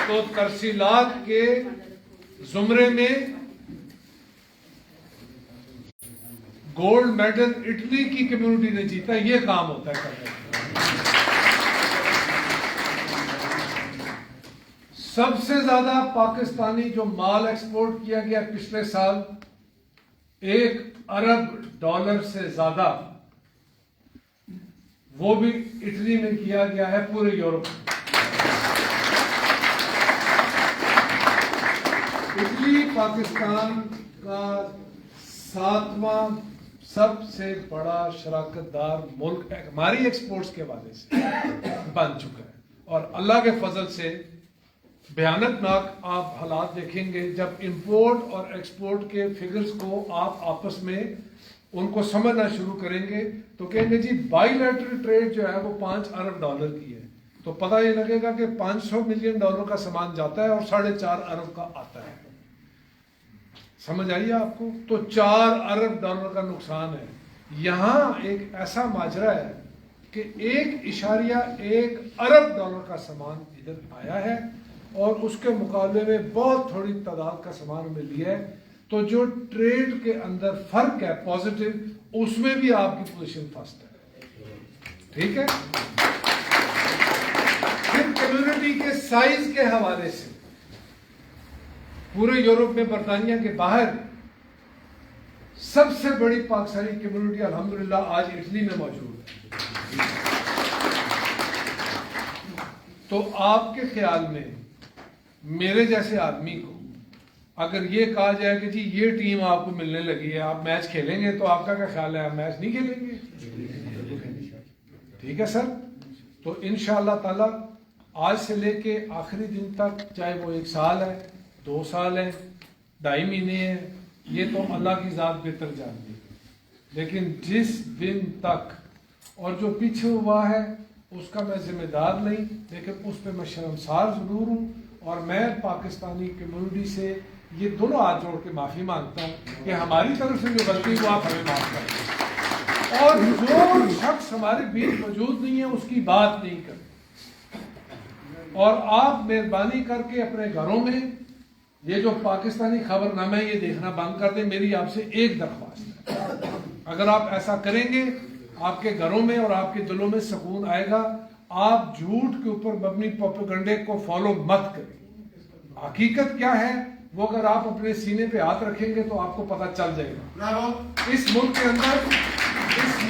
تو ترسیلات کے زمرے میں گولڈ میڈل اٹلی کی کمیونٹی نے جیتا. یہ کام ہوتا ہے کرنے. سب سے زیادہ پاکستانی جو مال ایکسپورٹ کیا گیا پچھلے سال $1 ارب سے زیادہ وہ بھی اٹلی میں کیا گیا ہے پورے یورپ میں. اٹلی پاکستان کا 7واں سب سے بڑا شراکت دار ملک ہماری ایکسپورٹس کے حوالے سے بن چکا ہے. اور اللہ کے فضل سے بھیانک ناک آپ حالات دیکھیں گے جب امپورٹ اور ایکسپورٹ کے فگرز کو آپ آپس میں ان کو سمجھنا شروع کریں گے تو کہیں گے جی بائی لیٹرل ٹریڈ جو ہے وہ $5 ارب کی ہے. تو پتہ یہ لگے گا کہ $500 ملین کا سامان جاتا ہے اور $4.5 ارب کا آتا ہے. سمجھ آئیے آپ کو؟ تو $4 ارب کا نقصان ہے. یہاں ایک ایسا ماجرا ہے کہ $1.1 ارب کا سامان ادھر آیا ہے اور اس کے مقابلے میں بہت تھوڑی تعداد کا سامان ہمیں لیا ہے. تو جو ٹریڈ کے اندر فرق ہے پازیٹیو, اس میں بھی آپ کی پوزیشن فرسٹ ہے. ٹھیک ہے. پھر کمیونٹی کے سائز کے حوالے سے پورے یورپ میں برطانیہ کے باہر سب سے بڑی پاکستانی کمیونٹی الحمدللہ آج اٹلی میں موجود ہے. تو آپ کے خیال میں میرے جیسے آدمی کو اگر یہ کہا جائے کہ جی یہ ٹیم آپ کو ملنے لگی ہے, آپ میچ کھیلیں گے, تو آپ کا کیا خیال ہے, آپ میچ نہیں کھیلیں گے؟ ٹھیک ہے سر. تو انشاءاللہ تعالی آج سے لے کے آخری دن تک, چاہے وہ 1 سال ہے, 2 سال ہے, 2.5 مہینے ہیں, یہ تو اللہ کی ذات بہتر جانتی ہے, لیکن جس دن تک اور جو پیچھے ہوا ہے اس کا میں ذمہ دار نہیں, لیکن اس پہ میں شرمسار ضرور ہوں. اور میں پاکستانی کمیونٹی سے یہ دونوں ہاتھ جوڑ کے معافی مانگتا ہوں کہ ہماری طرف سے جو غلطی وہ آپ ہمیں معاف کریں, اور جو شخص ہمارے بیچ موجود نہیں ہے اس کی بات نہیں کریں. اور آپ مہربانی کر کے اپنے گھروں میں یہ جو پاکستانی خبر نامہ ہے یہ دیکھنا بند کر دیں. میری آپ سے ایک درخواست ہے, اگر آپ ایسا کریں گے آپ کے گھروں میں اور آپ کے دلوں میں سکون آئے گا. آپ جھوٹ کے اوپر مبنی پروپیگنڈے کو فالو مت کریں. حقیقت کیا ہے وہ اگر آپ اپنے سینے پہ ہاتھ رکھیں گے تو آپ کو پتہ چل جائے گا. اس ملک کے اندر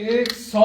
100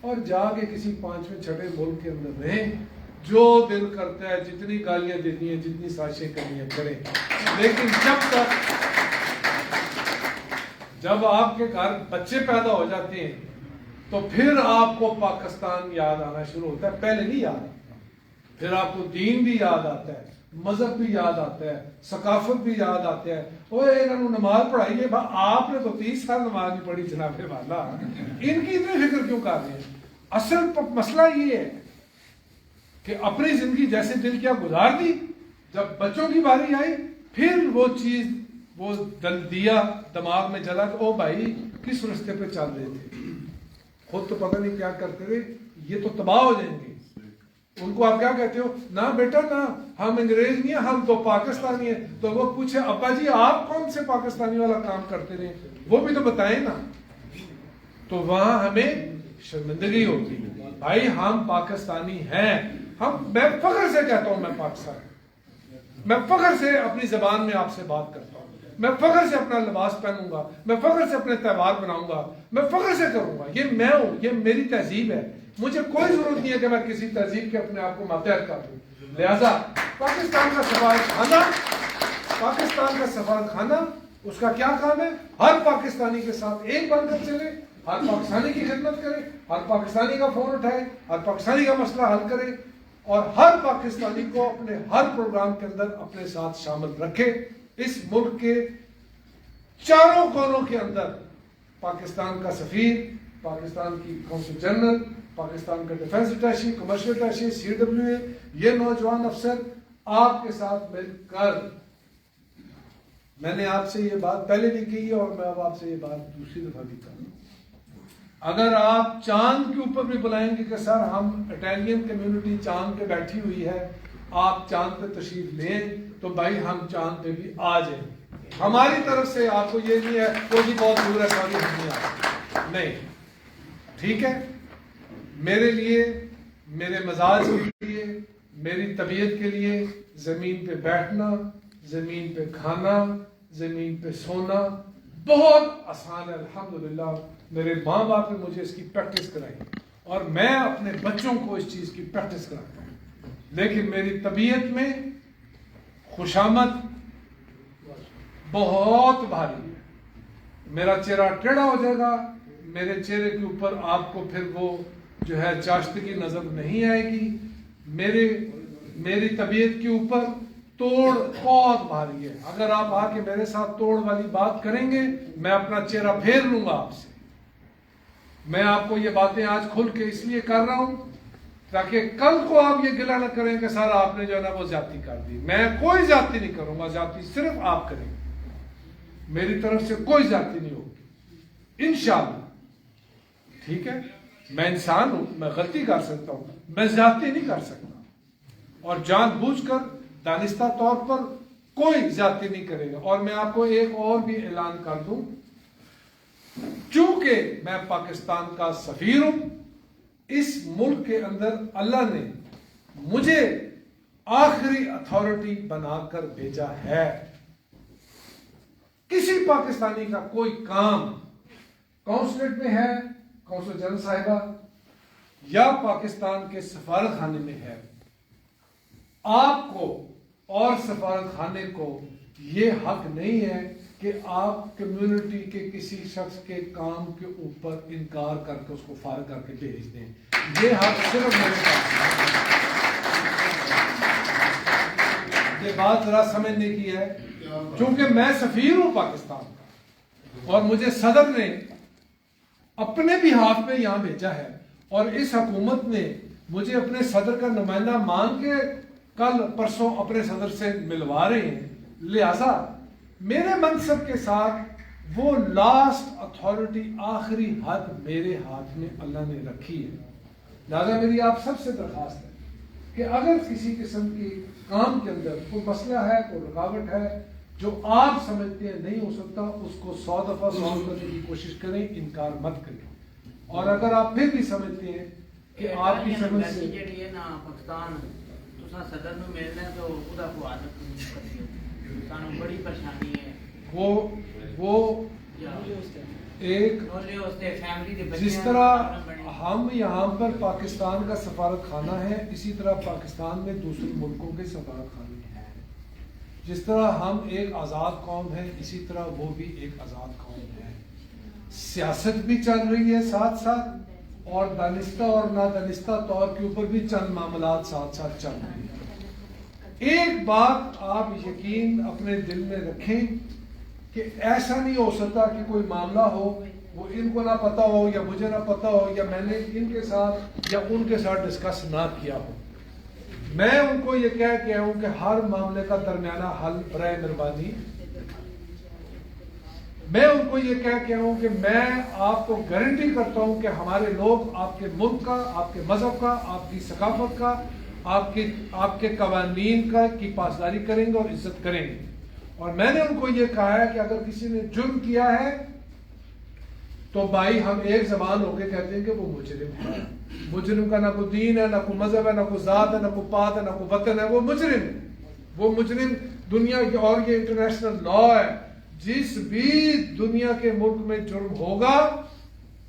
اور جا کے کسی 5ویں 6 ملک کے اندر رہیں, جو دل کرتا ہے جتنی گالیاں دینی ہیں, جتنی سازشیں کرنی ہیں کریں, لیکن جب آپ کے گھر بچے پیدا ہو جاتے ہیں تو پھر آپ کو پاکستان یاد آنا شروع ہوتا ہے, پہلے نہیں یاد آتا. پھر آپ کو دین بھی یاد آتا ہے, مذہب بھی یاد آتا ہے, ثقافت بھی یاد آتا ہے. انہوں نے نماز پڑھائی ہے, آپ نے تو 30 سال نماز نہیں پڑھی جناب والا, ان کی اتنی فکر کیوں کر رہے ہیں؟ اصل مسئلہ یہ ہے کہ اپنی زندگی جیسے دل کیا گزار دی, جب بچوں کی باری آئی پھر وہ چیز وہ دل دیا دماغ میں چلا کہ او بھائی کس رستے پہ چل رہے تھے, خود تو پتہ نہیں کیا کرتے تھے, یہ تو تباہ ہو جائیں گے. ان کو آپ کیا کہتے ہو؟ نہ بیٹا نہ, ہم انگریز نہیں ہیں, ہم تو پاکستانی ہیں. تو وہ پوچھے ابا جی آپ کون سے پاکستانی والا کام کرتے رہے, وہ بھی تو بتائیں نا. تو وہاں ہمیں شرمندگی ہوتی ہے. بھائی ہم پاکستانی ہیں, میں فخر سے کہتا ہوں میں پاکستانی, میں فخر سے اپنی زبان میں آپ سے بات کرتا ہوں, میں فخر سے اپنا لباس پہنوں گا, میں فخر سے اپنے تہوار بناؤں گا, میں فخر سے کروں گا. یہ میں ہوں, یہ میری تہذیب ہے. مجھے کوئی ضرورت نہیں ہے کہ میں کسی تہذیب کے اپنے آپ کو ماتحت کر دوں. لہذا پاکستان کا سفارت خانہ اس کا کیا کام ہے؟ ہر پاکستانی کے ساتھ ایک بن کر چلے, ہر پاکستانی کی خدمت کرے, ہر پاکستانی کا فون اٹھائے, ہر پاکستانی کا مسئلہ حل کرے, اور ہر پاکستانی کو اپنے ہر پروگرام کے اندر اپنے ساتھ شامل رکھے. اس ملک کے چاروں کونوں کے اندر پاکستان کا سفیر, پاکستان کی قونصل جنرل, پاکستان کا defence attaché, commercial attaché, CWA, یہ نوجوان افسر آپ کے ساتھ مل کر, میں نے آپ سے یہ بات پہلے بھی کی ہے اور میں اب آپ سے یہ بات دوسری دفعہ بھی کروں, اگر آپ چاند کے اوپر بھی بلائیں گے کہ سر ہم اٹیلین کمیونٹی چاند پہ بیٹھی ہوئی ہے, آپ چاند پہ تشریف لیں, تو بھائی ہم چاند پہ بھی آ جائیں. ہماری طرف سے آپ کو یہ نہیں ہے وہ بھی بہت دور ہے ساری ہم نہیں. ٹھیک ہے, میرے لیے, میرے مزاج کے لیے, میری طبیعت کے لیے زمین پہ بیٹھنا, زمین پہ کھانا, زمین پہ سونا بہت آسان ہے. الحمدللہ میرے ماں باپ نے مجھے اس کی پریکٹس کرائی اور میں اپنے بچوں کو اس چیز کی پریکٹس کراتا ہوں. لیکن میری طبیعت میں خوشامد بہت بھاری ہے. میرا چہرہ ٹیڑھا ہو جائے گا, میرے چہرے کے اوپر آپ کو پھر وہ جو ہے چاشتگی نظر نہیں آئے گی. میری طبیعت کے اوپر توڑ بہت بھاری ہے. اگر آپ آ کے میرے ساتھ توڑ والی بات کریں گے میں اپنا چہرہ پھیر لوں گا آپ سے. میں آپ کو یہ باتیں آج کھل کے اس لیے کر رہا ہوں تاکہ کل کو آپ یہ گلہ نہ کریں کہ سارا آپ نے جو ہے نا وہ زیادتی کر دی. میں کوئی زیادتی نہیں کروں گا, زیادتی صرف آپ کریں گے, میری طرف سے کوئی زیادتی نہیں ہوگی انشاءاللہ. ٹھیک ہے, میں انسان ہوں, میں غلطی کر سکتا ہوں, میں زیادتی نہیں کر سکتا, اور جان بوجھ کر دانستہ طور پر کوئی زیادتی نہیں کرے گا. اور میں آپ کو ایک اور بھی اعلان کر دوں, چونکہ میں پاکستان کا سفیر ہوں, اس ملک کے اندر اللہ نے مجھے آخری اتھارٹی بنا کر بھیجا ہے. کسی پاکستانی کا کوئی کام کونسلیٹ میں ہے, قونصل جنرل صاحبہ, یا پاکستان کے سفارت خانے میں ہے, آپ کو اور سفارت خانے کو یہ حق نہیں ہے کہ آپ کمیونٹی کے کسی شخص کے کام کے اوپر انکار کر کے اس کو فارغ کر کے بھیج دیں. یہ حق صرف میرے پاس ہے. یہ بات ذرا سمجھنے کی ہے, چونکہ میں سفیر ہوں پاکستان کا اور مجھے صدر نے اپنے بھی ہاتھ میں یہاں بھیجا ہے, اور اس حکومت نے مجھے اپنے صدر کا نمائندہ مان کے کل پرسوں اپنے صدر سے ملوا رہے ہیں. لہذا میرے منصب کے ساتھ وہ لاسٹ اتھارٹی, آخری حد میرے ہاتھ میں اللہ نے رکھی ہے. لہذا میری آپ سب سے درخواست ہے کہ اگر کسی قسم کی کام کے اندر کوئی مسئلہ ہے, کوئی رکاوٹ ہے جو آپ سمجھتے ہیں نہیں ہو سکتا, اس کو 100 دفعہ سالو کرنے کی کوشش کریں, انکار مت کریں. اور اگر آپ پھر بھی سمجھتے ہیں کہ آپ کی سمجھ سے پاکستان صدر نو ملنا تو خدا کو عادت سانو بڑی پریشانی ہے. وہ ایک نولے ہوتے فیملی کے بچے جس طرح ہم یہاں پر پاکستان کا سفارت خانہ ہے، اسی طرح پاکستان میں دوسرے ملکوں کے سفارت خانے ہیں. جس طرح ہم ایک آزاد قوم ہے، اسی طرح وہ بھی ایک آزاد قوم ہے. سیاست بھی چل رہی ہے ساتھ ساتھ، اور دانستہ اور نادانستہ طور کے اوپر بھی چند معاملات ساتھ ساتھ چل رہے ہیں. ایک بات آپ یقین اپنے دل میں رکھیں کہ ایسا نہیں ہو سکتا کہ کوئی معاملہ ہو وہ ان کو نہ پتا ہو یا مجھے نہ پتا ہو یا میں نے ان کے ساتھ یا ان کے ساتھ ڈسکس نہ کیا ہو. میں ان کو یہ کہہ کے ہوں کہ ہر معاملے کا درمیانہ حل برائے مہربانی. میں ان کو یہ کہہ کے ہوں کہ میں آپ کو گارنٹی کرتا ہوں کہ ہمارے لوگ آپ کے ملک کا، آپ کے مذہب کا، آپ کی ثقافت کا، آپ کے قوانین کا کی پاسداری کریں گے اور عزت کریں گے. اور میں نے ان کو یہ کہا ہے کہ اگر کسی نے جرم کیا ہے تو بھائی ہم ایک زبان ہو کے کہتے ہیں کہ وہ مجرم ہے. مجرم کا نہ کوئی دین ہے، نہ کوئی مذہب ہے، نہ کوئی ذات ہے، نہ کوئی پات ہے، نہ کوئی وطن ہے. وہ مجرم ہے. وہ مجرم دنیا کی، اور یہ انٹرنیشنل لا ہے، جس بھی دنیا کے ملک میں جرم ہوگا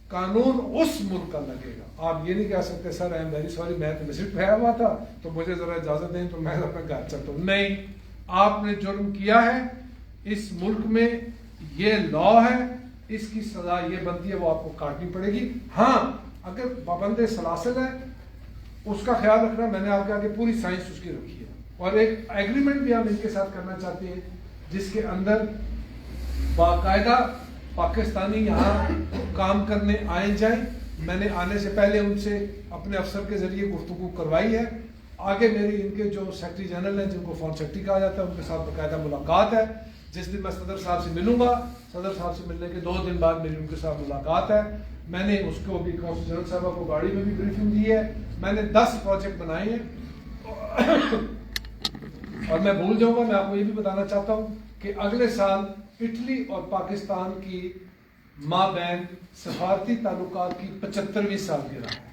قانون اس ملک کا لگے گا. آپ یہ نہیں کہہ سکتے سر آئی ایم ویری سوری میں تو وزٹ پہ آیا ہوا تھا تو مجھے ذرا اجازت دیں تو میں اپنے گھر چلتا ہوں. نہیں، آپ نے جرم کیا ہے، اس ملک میں یہ لا ہے، اس کی سزا یہ بنتی ہے، وہ آپ کو کاٹنی پڑے گی. ہاں اگر پابند سلاسل ہے اس کا خیال رکھنا، میں نے آپ کے آگے پوری سائنس اس کی رکھی ہے. اور ایک ایگریمنٹ بھی ہم ان کے ساتھ کرنا چاہتے ہیں جس کے اندر باقاعدہ پاکستانی یہاں کام کرنے آئے جائیں. میں نے آنے سے پہلے ان سے اپنے افسر کے ذریعے گفتگو کروائی ہے. آگے میری ان کے جو سیکرٹری جنرل ہیں جن کو فارن سیکرٹری کہا جاتا ہے ان کے ساتھ باقاعدہ ملاقات ہے. جس دن میں صدر صاحب سے ملوں گا، صدر صاحب سے ملنے کے 2 دن بعد میری ان کے ساتھ ملاقات ہے. میں نے اس کو بھی کونسل جنرل صاحبہ کو گاڑی میں بھی بریفنگ دی ہے. میں نے 10 پروجیکٹ بنائے ہیں اور میں بھول جاؤں گا. میں آپ کو یہ بھی بتانا چاہتا ہوں کہ اگلے سال اٹلی اور پاکستان کی مابین سفارتی تعلقات کی 75ویں سالگرہ ہے.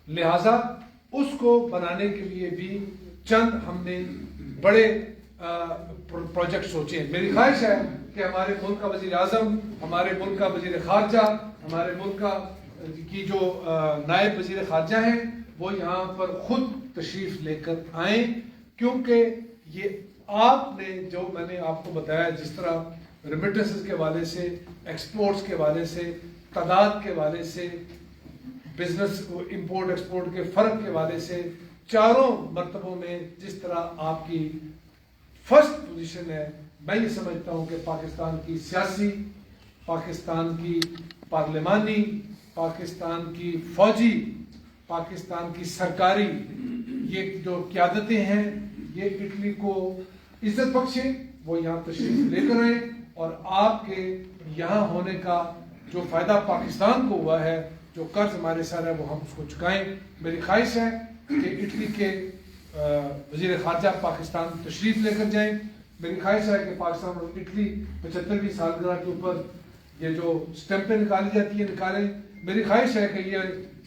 لہذا اس کو بنانے کے لیے بھی چند ہم نے بڑے پروجیکٹ سوچے ہیں. میری خواہش ہے کہ ہمارے ملک کا وزیر اعظم، ہمارے ملک کا وزیر خارجہ، ہمارے ملک کا کی جو نائب وزیر خارجہ ہیں وہ یہاں پر خود تشریف لے کر آئیں. کیونکہ یہ آپ نے جو میں نے آپ کو بتایا جس طرح ریمیٹنسز کے حوالے سے، ایکسپورٹس کے حوالے سے، تعداد کے حوالے سے، بزنس امپورٹ ایکسپورٹ کے فرق کے حوالے سے، چاروں مرتبوں میں جس طرح آپ کی فرسٹ پوزیشن ہے، میں یہ سمجھتا ہوں کہ پاکستان کی سیاسی، پاکستان کی پارلیمانی، پاکستان کی فوجی، پاکستان کی سرکاری یہ جو قیادتیں ہیں یہ اٹلی کو عزت بخشیں، وہ یہاں تشریف لے کر آئیں اور آپ کے یہاں ہونے کا جو فائدہ پاکستان کو ہوا ہے، جو قرض ہمارے سر ہے وہ ہم اس کو چکائیں. میری خواہش ہے کہ اٹلی کے وزیر خارجہ پاکستان تشریف لے کر جائیں. میری خواہش ہے کہ پاکستان اور اٹلی 75ویں سالگرہ کے اوپر یہ جو سٹیمپیں نکالی جاتی ہیں نکالیں. میری خواہش ہے کہ یہ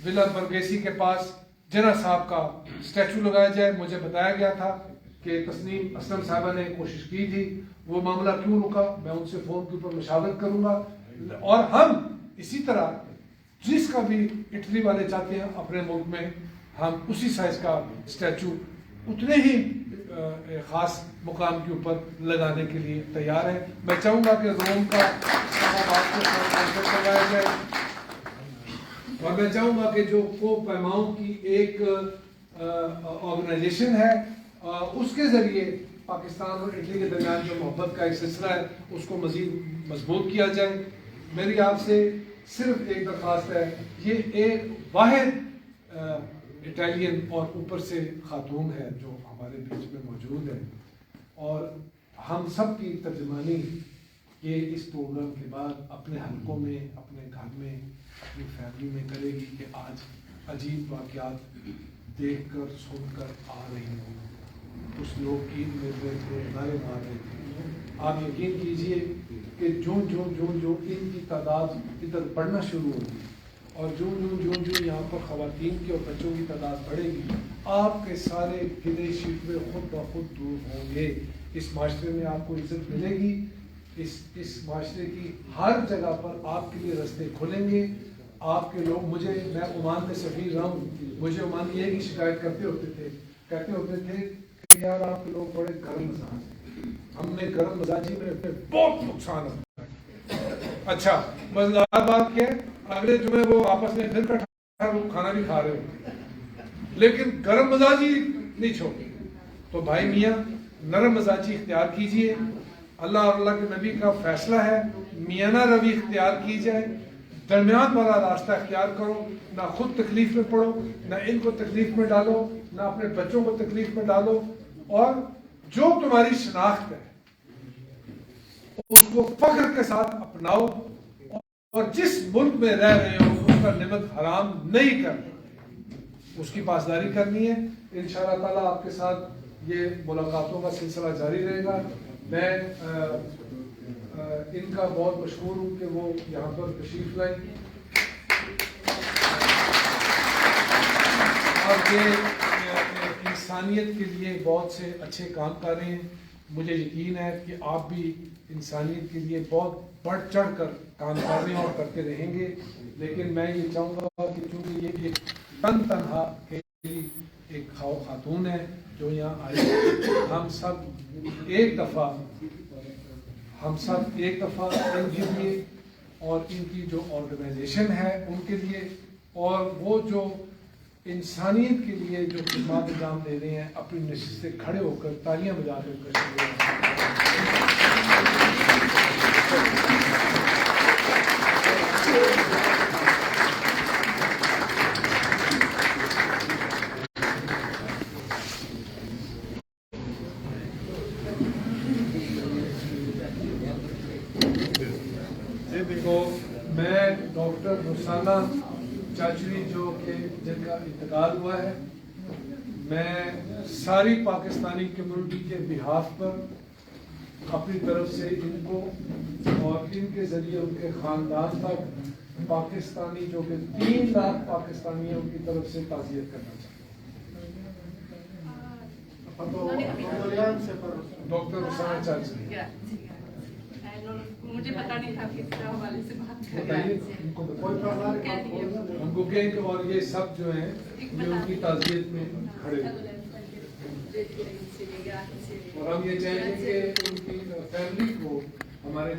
ولا برگیسی کے پاس جناح صاحب کا اسٹیچو لگایا جائے. مجھے بتایا گیا تھا کہ تسنیم اسلم صاحبہ نے کوشش کی تھی، وہ معاملہ کیوں رکا، میں ان سے فون کے اوپر مشاورت کروں گا. اور ہم اسی طرح جس کا بھی اٹلی والے چاہتے ہیں اپنے ملک میں ہم اسی سائز کا اسٹیچو اتنے ہی خاص مقام کے اوپر لگانے کے لیے تیار ہیں. میں چاہوں گا کہ روم کا لگایا جائے اور میں چاہوں گا کہ جو کو پیماؤں کی ایک آرگنائزیشن ہے اس کے ذریعے پاکستان اور اٹلی کے درمیان جو محبت کا ایک سلسلہ ہے اس کو مزید مضبوط کیا جائے. میری آپ سے صرف ایک درخواست ہے، یہ ایک واحد اٹالین اور اوپر سے خاتون ہے جو ہمارے بیچ میں موجود ہے اور ہم سب کی ترجمانی یہ اس پروگرام کے بعد اپنے حلقوں میں، اپنے گھر میں، اپنی فیملی میں کرے گی کہ آج عجیب واقعات دیکھ کر سن کر آ رہی ہوں. کچھ لوگ عید میں نعرے مار رہے تھے. آپ یقین کیجئے کہ جو ان کی تعداد ادھر بڑھنا شروع ہوگی اور جو یہاں پر خواتین کی اور بچوں کی تعداد بڑھے گی، آپ کے سارے گلے شکوے خود بخود دور ہوں گے. اس معاشرے میں آپ کو عزت ملے گی، اس معاشرے کی ہر جگہ پر آپ کے لیے راستے کھلیں گے. آپ کے لوگ میں عمان میں سفیر رہا ہوں, مجھے عمان یہ ہی شکایت کہتے ہوتے تھے کہ یار آپ کے لوگ بڑے گرم مزاج ہیں, ہم نے گرم مزاجی میں بہت نقصان ہوتا ہے. اچھا مزیدار بات کیا ہے, اگلے جمعے وہ آپس میں پھر کھانا بھی کھا رہے ہوں, لیکن گرم مزاجی نہیں چھوڑی. تو بھائی میاں نرم مزاجی اختیار کیجئے. اللہ اور اللہ کے نبی کا فیصلہ ہے, میانہ روی اختیار کی جائے, درمیان والا راستہ اختیار کرو. نہ خود تکلیف میں پڑو, نہ ان کو تکلیف میں ڈالو, نہ اپنے بچوں کو تکلیف میں ڈالو, اور جو تمہاری شناخت ہے اس کو فخر کے ساتھ اپناؤ, اور جس ملک میں رہ رہے ہو اس کا نعمت حرام نہیں کرنا, اس کی پاسداری کرنی ہے. انشاءاللہ تعالیٰ آپ کے ساتھ یہ ملاقاتوں کا سلسلہ جاری رہے گا. میں ان کا بہت مشہور ہوں کہ وہ یہاں پر تشریف لائیں, اور یہ انسانیت کے لیے بہت سے اچھے کام کر رہے ہیں. مجھے یقین ہے کہ آپ بھی انسانیت کے لیے بہت بڑھ چڑھ کر کام کر رہے ہیں اور کرتے رہیں گے. لیکن میں یہ چاہوں گا کہ چونکہ یہ ایک تنہا ایک خاتون ہے جو یہاں آئی, ہم سب ایک دفعہ ان کے لیے اور ان کی جو آرگنائزیشن ہے ان کے لیے, اور وہ جو انسانیت کے لیے جو خدمات انجام دے رہے ہیں, اپنی نشست سے کھڑے ہو کر تالیاں بجا کر تو میں ڈاکٹر رخسانہ چاچوی جو کہ جن کا انتقال ہوا ہے, میں ساری پاکستانی کمیونٹی کے بہاف پر اپنی طرف سے ان کو اور ان کے ذریعے ان کے خاندان تک پاکستانی جو کہ 3 لاکھ پاکستانی ہیں ان کی طرف سے تعزیت کرنا چاہتا ہوں. ڈاکٹر رخسانہ چاچوی, مجھے پتا نہیں تھا کس حوالے سے بات کر بتائیے ان کو ہم کو کہیں کہ, اور یہ سب جو ہیں یہ ان کی تعزیت میں کھڑے ہیں, اور ہم یہ چاہیں گے کہ ان کی فیملی کو ہمارے